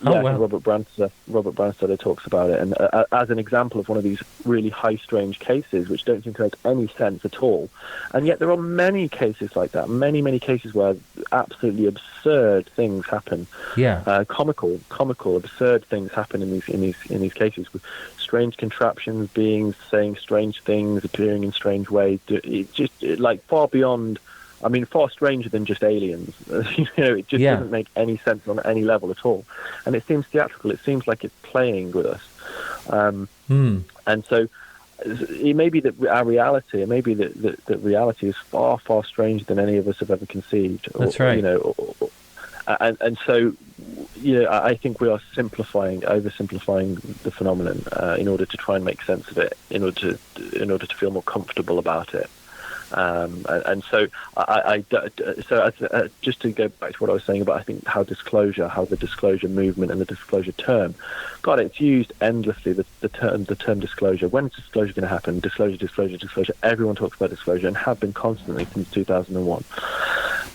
Robert Branstad talks about it, and as an example of one of these really high strange cases which don't seem to make any sense at all. And yet there are many cases like that, many cases where absolutely absurd things happen. Yeah. Comical, absurd things happen in these cases, with strange contraptions, beings saying strange things, appearing in strange ways. It just far beyond. I mean, far stranger than just aliens. It just doesn't make any sense on any level at all. And it seems theatrical. It seems like it's playing with us. And so it may be that our reality, it may be that reality is far, far stranger than any of us have ever conceived. That's right. And so, I think we are oversimplifying the phenomenon in order to try and make sense of it, in order to feel more comfortable about it. And so, just to go back to what I was saying about, I think how the disclosure movement and the disclosure term, God, it's used endlessly. The term disclosure. When is disclosure going to happen? Disclosure. Everyone talks about disclosure and have been constantly since 2001.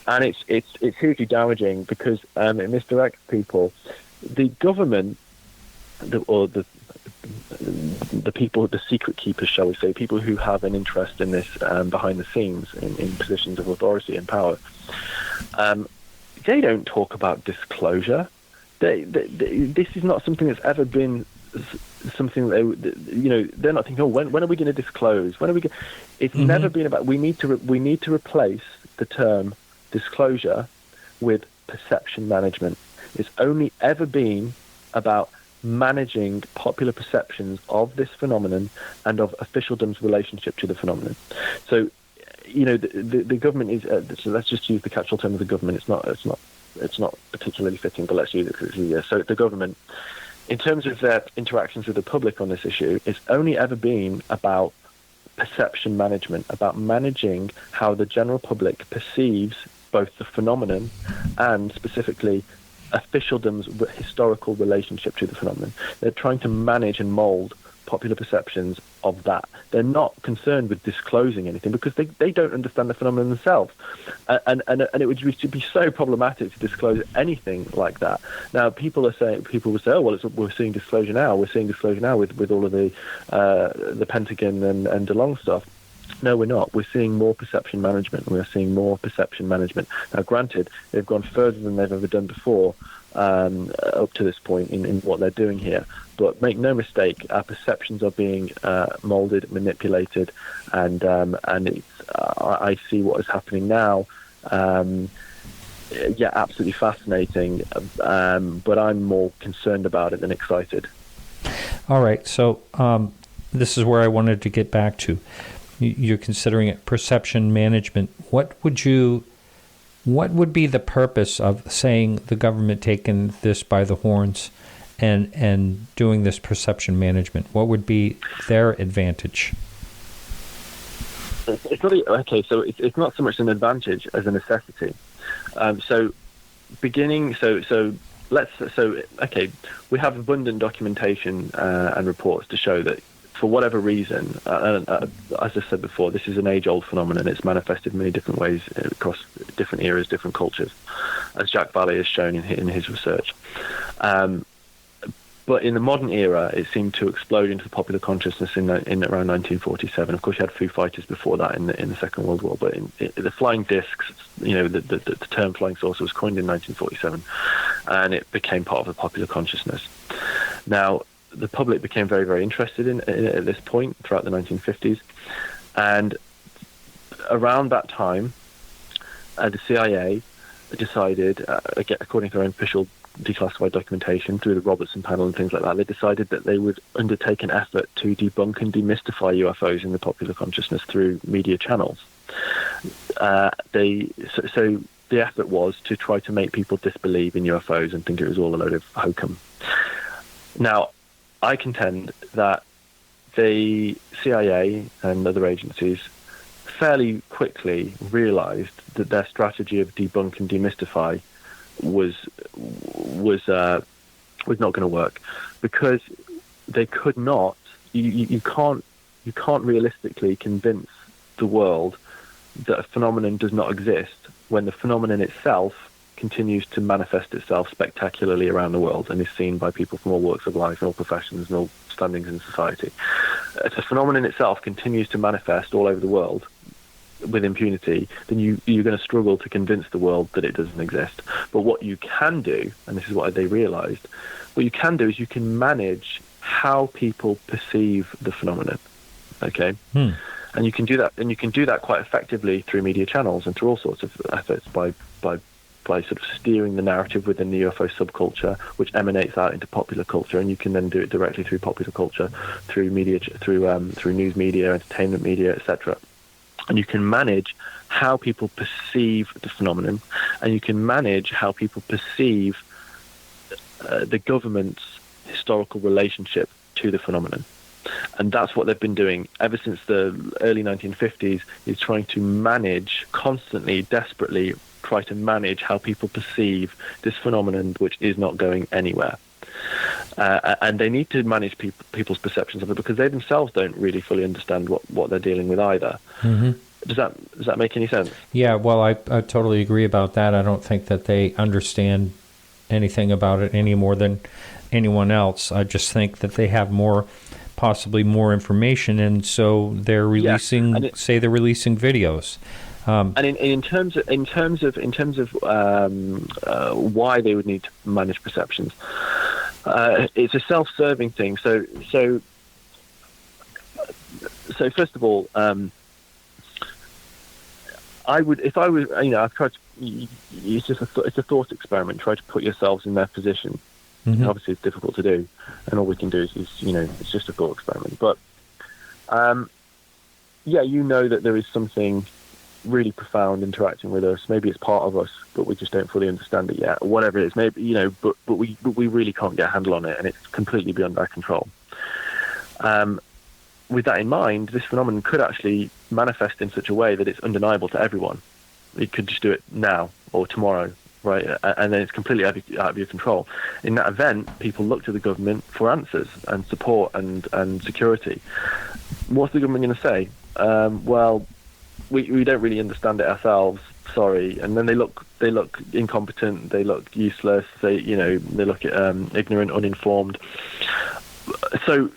And it's hugely damaging because it misdirects people. The government, the people, the secret keepers, shall we say, people who have an interest in this behind the scenes in positions of authority and power, they don't talk about disclosure. This is not something that's ever been something they're not thinking, oh, when are we going to disclose? When are we? It's never been about. We need to replace the term disclosure with perception management. It's only ever been about managing popular perceptions of this phenomenon and of officialdom's relationship to the phenomenon. So, the government is. So let's just use the catch-all term of the government. It's not particularly fitting, but let's use it because it's easier. So the government, in terms of their interactions with the public on this issue, it's only ever been about perception management, about managing how the general public perceives both the phenomenon and specifically officialdom's historical relationship to the phenomenon. They're trying to manage and mold popular perceptions of that. They're not concerned with disclosing anything because they don't understand the phenomenon themselves. And it would be so problematic to disclose anything like that. Now, people will say, oh, well, we're seeing disclosure now. We're seeing disclosure now with all of the Pentagon and DeLong stuff. No, we're not. We're seeing more perception management. We're seeing more perception management. Now, granted, they've gone further than they've ever done before up to this point in what they're doing here. But make no mistake, our perceptions are being molded, manipulated, and I see what is happening now. Absolutely fascinating, but I'm more concerned about it than excited. All right, so this is where I wanted to get back to. You're considering it perception management. What would be the purpose of saying the government taking this by the horns and doing this perception management? What would be their advantage? It's not so much an advantage as a necessity. We have abundant documentation and reports to show that for whatever reason, as I said before, this is an age-old phenomenon. It's manifested in many different ways across different eras, different cultures, as Jack Vallée has shown in his research. But in the modern era, it seemed to explode into the popular consciousness in around 1947. Of course, you had Foo Fighters before that in the Second World War. But the flying discs, the term flying saucer was coined in 1947, and it became part of the popular consciousness. Now, the public became very, very interested in at this point throughout the 1950s. And around that time, the CIA decided, according to their own official declassified documentation through the Robertson panel and things like that, they decided that they would undertake an effort to debunk and demystify UFOs in the popular consciousness through media channels. So the effort was to try to make people disbelieve in UFOs and think it was all a load of hokum. Now, I contend that the CIA and other agencies fairly quickly realized that their strategy of debunk and demystify was not going to work, because they could not. You can't realistically convince the world that a phenomenon does not exist when the phenomenon itself continues to manifest itself spectacularly around the world and is seen by people from all walks of life and all professions and all standings in society. If the phenomenon itself continues to manifest all over the world with impunity, then you're going to struggle to convince the world that it doesn't exist. But what you can do, and this is what they realized, what you can do is you can manage how people perceive the phenomenon. Okay? And you can do that quite effectively through media channels and through all sorts of efforts by sort of steering the narrative within the UFO subculture, which emanates out into popular culture, and you can then do it directly through popular culture, through media, through news media, entertainment media, etc. And you can manage how people perceive the phenomenon, and you can manage how people perceive the government's historical relationship to the phenomenon. And that's what they've been doing ever since the early 1950s, is trying to manage, constantly, desperately try to manage how people perceive this phenomenon, which is not going anywhere. And they need to manage people's perceptions of it, because they themselves don't really fully understand what they're dealing with either. Mm-hmm. Does that make any sense? Yeah, well, I totally agree about that. I don't think that they understand anything about it any more than anyone else. I just think that they have possibly more information, and so they're releasing, they're releasing videos. And in terms of why they would need to manage perceptions, it's a self-serving thing. So first of all, I would, if I was, I've tried to. It's a thought experiment. Try to put yourselves in their position. Mm-hmm. Obviously, it's difficult to do, and all we can do is it's just a thought experiment. But that there is something really profound interacting with us. Maybe it's part of us, but we just don't fully understand it yet. Or whatever it is, maybe but we really can't get a handle on it, and it's completely beyond our control. With that in mind, this phenomenon could actually manifest in such a way that it's undeniable to everyone. You could just do it now or tomorrow, right? And then it's completely out of your control. In that event, people look to the government for answers and support and security. What's the government going to say? Well, we don't really understand it ourselves. Sorry. And then they look incompetent. They look useless. They look ignorant, uninformed. So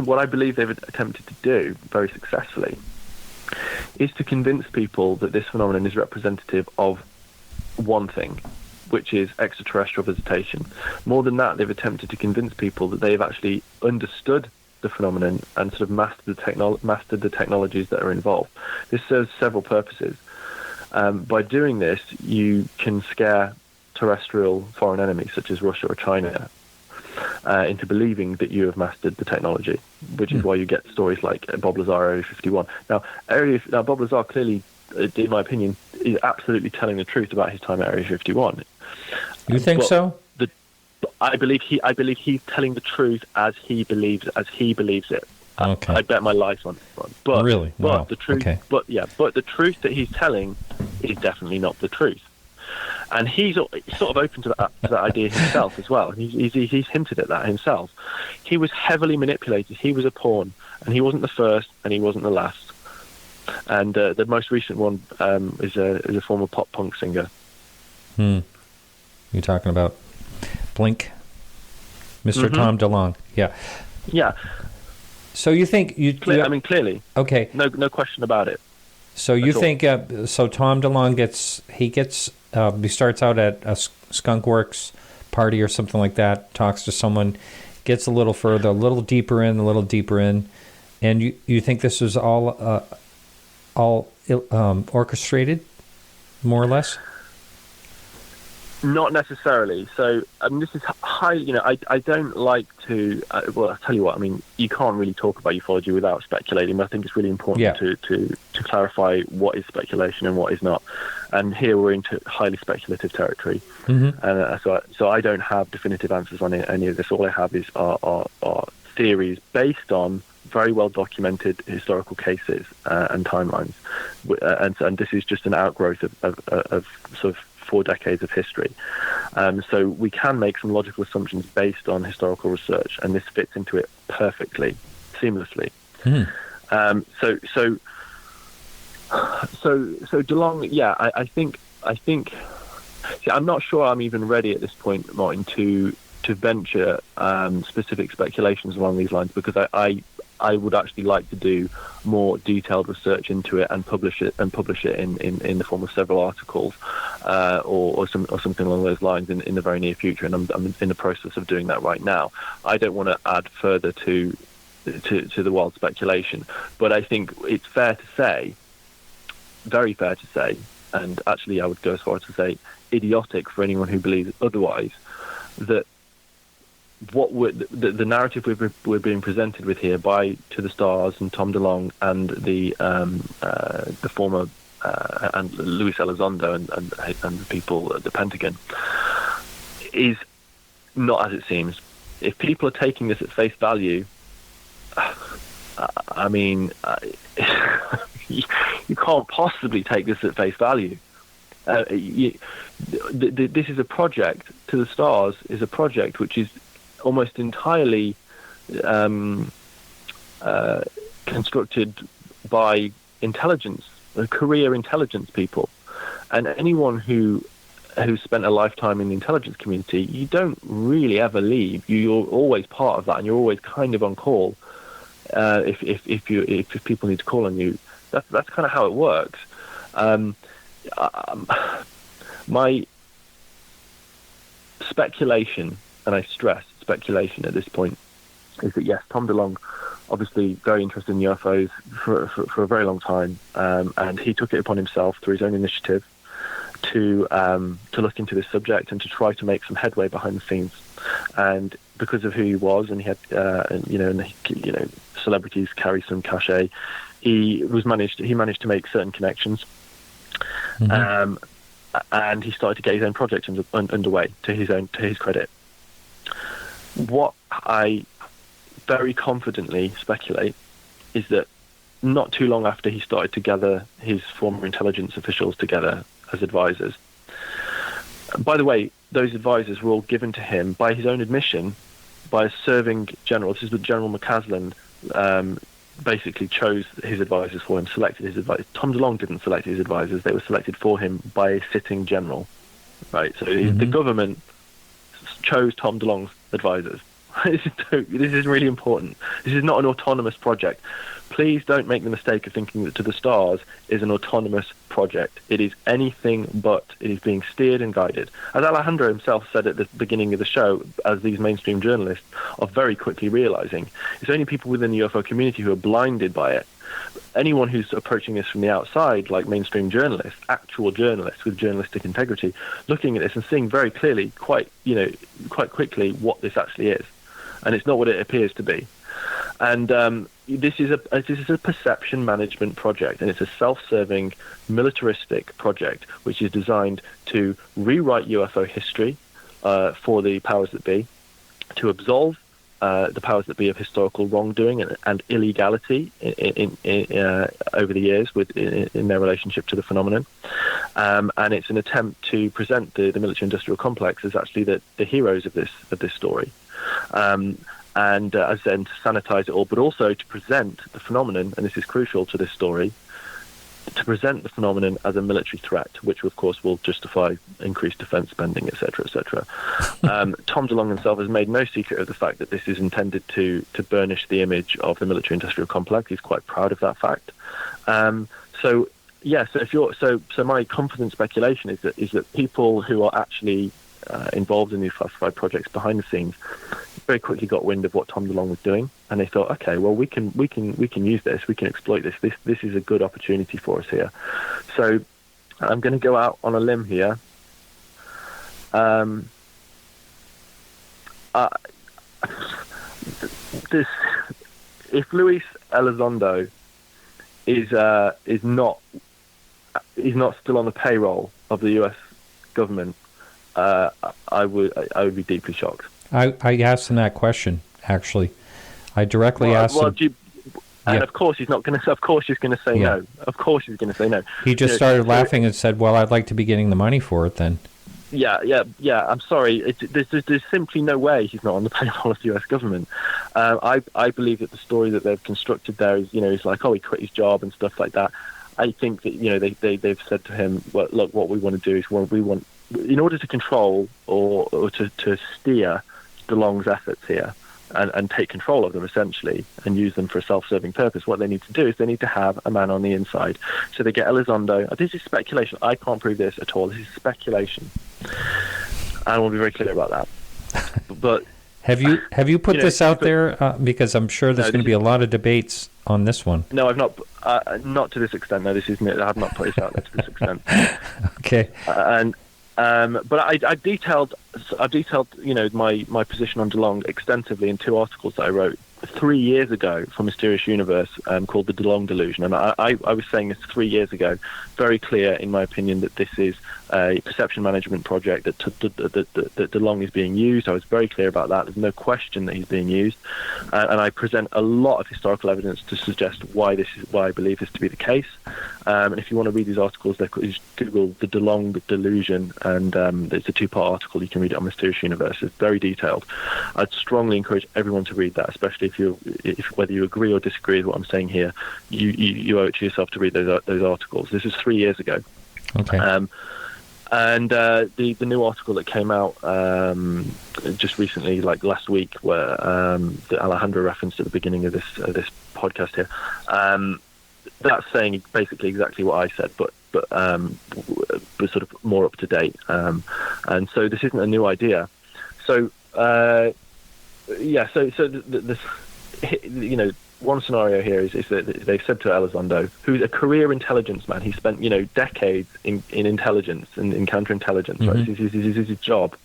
what I believe they've attempted to do very successfully is to convince people that this phenomenon is representative of one thing, which is extraterrestrial visitation. More than that, they've attempted to convince people that they've actually understood the phenomenon and sort of mastered the technologies that are involved. This serves several purposes. By doing this, you can scare terrestrial foreign enemies such as Russia or China into believing that you have mastered the technology, which is why you get stories like Bob Lazar, Area 51. Now, Bob Lazar clearly, in my opinion, is absolutely telling the truth about his time at Area 51. You think so? I believe he's telling the truth as he believes it. Okay. I bet my life on this one. But really, wow. The truth, okay. but the truth that he's telling is definitely not the truth. And he's sort of open to that idea himself as well. He's hinted at that himself. He was heavily manipulated. He was a pawn, and he wasn't the first, and he wasn't the last. And the most recent one is a former pop punk singer. You're talking about Blink, Mr. Mm-hmm. Tom DeLonge. Yeah. Yeah. So you think clearly. Okay. No question about it. So you think so? Tom DeLonge he starts out at a Skunkworks party or something like that. Talks to someone, gets a little further, a little deeper in, and you think this was all orchestrated, more or less? Not necessarily. So, this is high. I don't like to. Well, I'll tell you what. You can't really talk about ufology without speculating. But I think it's really important to clarify what is speculation and what is not. And here we're into highly speculative territory. Mm-hmm. And so I don't have definitive answers on any of this. All I have is are theories based on very well documented historical cases and timelines. And this is just an outgrowth of sort of 4 decades of history. So we can make some logical assumptions based on historical research, and this fits into it perfectly, seamlessly. So DeLonge, yeah, I think. See, I'm not sure I'm even ready at this point, Martin, to venture specific speculations along these lines, because I would actually like to do more detailed research into it and publish it in the form of several articles or something along those lines in the very near future. And I'm in the process of doing that right now. I don't want to add further to the wild speculation, but I think it's fair to say, very fair to say, and actually I would go as far as to say idiotic for anyone who believes otherwise, that the narrative we're being presented with here by To the Stars and Tom DeLonge and the former and Luis Elizondo and the people at the Pentagon, is not as it seems. If people are taking this at face value, I mean, you can't possibly take this at face value. This is a project, To the Stars is a project which is almost entirely constructed by intelligence, career intelligence people. And anyone who's spent a lifetime in the intelligence community, you don't really ever leave. You're always part of that, and you're always kind of on call. If people need to call on you, that's kind of how it works. My speculation, and I stress speculation at this point, is that yes, Tom DeLonge, obviously very interested in UFOs for a very long time, and he took it upon himself through his own initiative to look into this subject and to try to make some headway behind the scenes. And because of who he was, and he had celebrities carry some cachet, he managed to make certain connections. Mm-hmm. And he started to get his own project underway to his credit. What I very confidently speculate is that not too long after he started to gather his former intelligence officials together as advisors. By the way, those advisors were all given to him by his own admission by a serving general. This is what General McCaslin basically chose his advisors for him, selected his advisors. Tom DeLonge didn't select his advisors; they were selected for him by a sitting general. Right. So the government chose Tom DeLonge's advisors. This is really important. This is not an autonomous project. Please don't make the mistake of thinking that To the Stars is an autonomous project. It is anything but. It is being steered and guided. As Alejandro himself said at the beginning of the show, as these mainstream journalists are very quickly realizing, it's only people within the UFO community who are blinded by it. Anyone who's approaching this from the outside, like mainstream journalists, actual journalists with journalistic integrity, looking at this and seeing very clearly, quite quickly, what this actually is. And it's not what it appears to be. And this is a perception management project, and it's a self-serving, militaristic project which is designed to rewrite UFO history for the powers that be, to absolve the powers that be of historical wrongdoing and illegality over the years in their relationship to the phenomenon. And it's an attempt to present the military-industrial complex as actually the heroes of this story. And as then to sanitize it all, but also to present the phenomenon, and this is crucial to this story, to present the phenomenon as a military threat, which of course will justify increased defense spending, etc., etc. Tom DeLonge himself has made no secret of the fact that this is intended to burnish the image of the military-industrial complex. He's quite proud of that fact. So my confident speculation is that people who are actually involved in these classified projects behind the scenes very quickly got wind of what Tom DeLonge was doing, and they thought, okay, well, we can use this, we can exploit this. This is a good opportunity for us here. So I'm going to go out on a limb here. If Luis Elizondo is not still on the payroll of the U.S. government, I would be deeply shocked. I asked him that question, actually. I directly asked him. And of course he's not going to. Of course he's going to say no. Of course he's going to say no. He just started laughing and said, "Well, I'd like to be getting the money for it then." Yeah. I'm sorry. There's simply no way he's not on the payroll of the U.S. government. I believe that the story that they've constructed there is, he's like, oh, he quit his job and stuff like that. I think that they've said to him, well, look, what we want to do is we want, in order to control or to steer DeLonge's efforts here and take control of them essentially and use them for a self-serving purpose, what they need to do is they need to have a man on the inside. So they get Elizondo. This is speculation. I can't prove this at all. This is speculation. I want to be very clear about that. But have you put this out there? Because I'm sure there's going to be a lot of debates on this one. No, I've not. Not to this extent. No, this isn't it. I have not put this out there to this extent. Okay. But I've detailed, my position on DeLonge extensively in 2 articles that I wrote 3 years ago for Mysterious Universe called the DeLong Delusion. And I was saying this 3 years ago, very clear in my opinion that this is a perception management project, that DeLong is being used. I was very clear about that. There's no question that he's being used. And I present a lot of historical evidence to suggest why I believe this to be the case. And if you want to read these articles, just Google the DeLong Delusion, and it's a 2-part article. You can read it on Mysterious Universe. It's very detailed. I'd strongly encourage everyone to read that, especially if whether you agree or disagree with what I'm saying here. You owe it to yourself to read those articles. This is 3 years ago. Okay. And the new article that came out just recently, like last week, where that Alejandro referenced at the beginning of this podcast here, that's saying basically exactly what I said, but sort of more up to date. And so this isn't a new idea. So So one scenario here is that they've said to Elizondo, who's a career intelligence man, he spent decades in intelligence and in counterintelligence. Mm-hmm. Right? This is his job,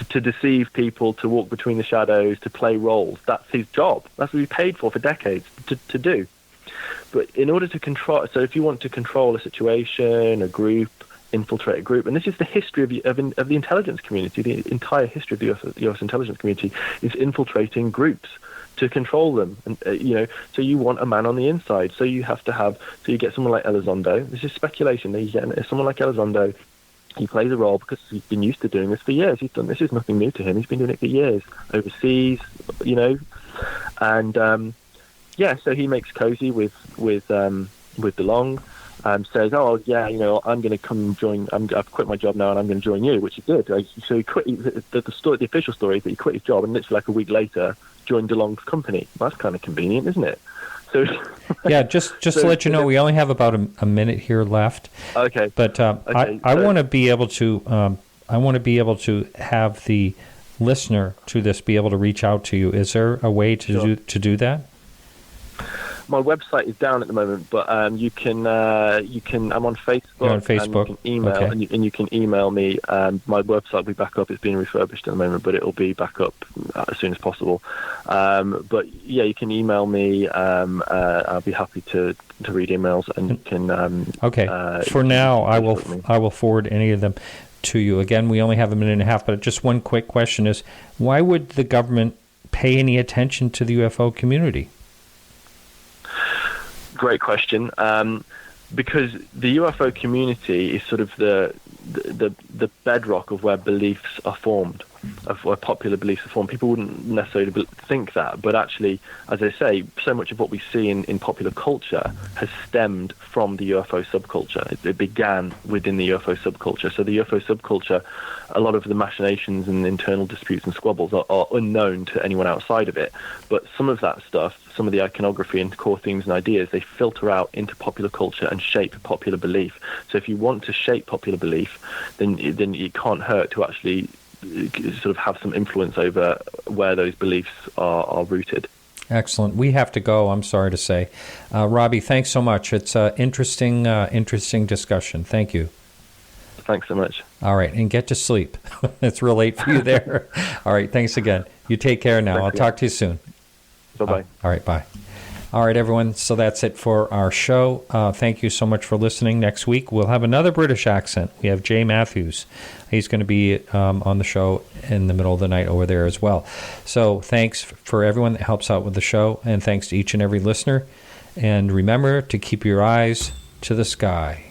to deceive people, to walk between the shadows, to play roles. That's his job. That's what he's paid for decades to do. But in order to control, so if you want to control a situation, a group, infiltrate a group, and this is the history of the intelligence community. The entire history of the U.S. intelligence community is infiltrating groups to control them, and so you want a man on the inside. So you get someone like Elizondo. This is speculation. You get someone like Elizondo. He plays a role because he's been used to doing this for years. He's done this. Is nothing new to him. He's been doing it for years overseas, and so he makes cozy with DeLong. Says, "Oh yeah, I'm going to come join. I've quit my job now, and I'm going to join you," which he did. So he quit. The official story is that he quit his job, and literally like a week later, joined DeLong's company. That's kind of convenient, isn't it? So yeah, just to let you know, we only have about a minute here left. Okay. But I want to be able to have the listener to this be able to reach out to you. Is there a way to do that? My website is down at the moment, but you can. I'm on Facebook. You're on Facebook. And you can email, okay. and you can email me. My website will be back up. It's being refurbished at the moment, but it will be back up as soon as possible. But yeah, you can email me. I'll be happy to read emails, and you can. Okay. For now, I will forward any of them to you. Again, we only have a minute and a half, but just one quick question is: why would the government pay any attention to the UFO community? Great question. Because the UFO community is sort of the bedrock of where beliefs are formed, of where popular beliefs are formed. People wouldn't necessarily think that, but actually, as I say, so much of what we see in popular culture has stemmed from the UFO subculture. It began within the UFO subculture. So the UFO subculture, a lot of the machinations and internal disputes and squabbles are unknown to anyone outside of it. But some of that stuff, some of the iconography and core themes and ideas, they filter out into popular culture and shape popular belief. So if you want to shape popular belief, then it can't hurt to actually sort of have some influence over where those beliefs are rooted. Excellent. We have to go, I'm sorry to say. Robbie, thanks so much. It's an interesting discussion. Thank you. Thanks so much. All right, and get to sleep. It's real late for you there. All right, thanks again. You take care now. I'll talk to you soon. Bye-bye. All right, bye. All right, everyone, so that's it for our show. Thank you so much for listening. Next week, we'll have another British accent. We have Jay Matthews. He's going to be on the show in the middle of the night over there as well. So thanks for everyone that helps out with the show, and thanks to each and every listener. And remember to keep your eyes to the sky.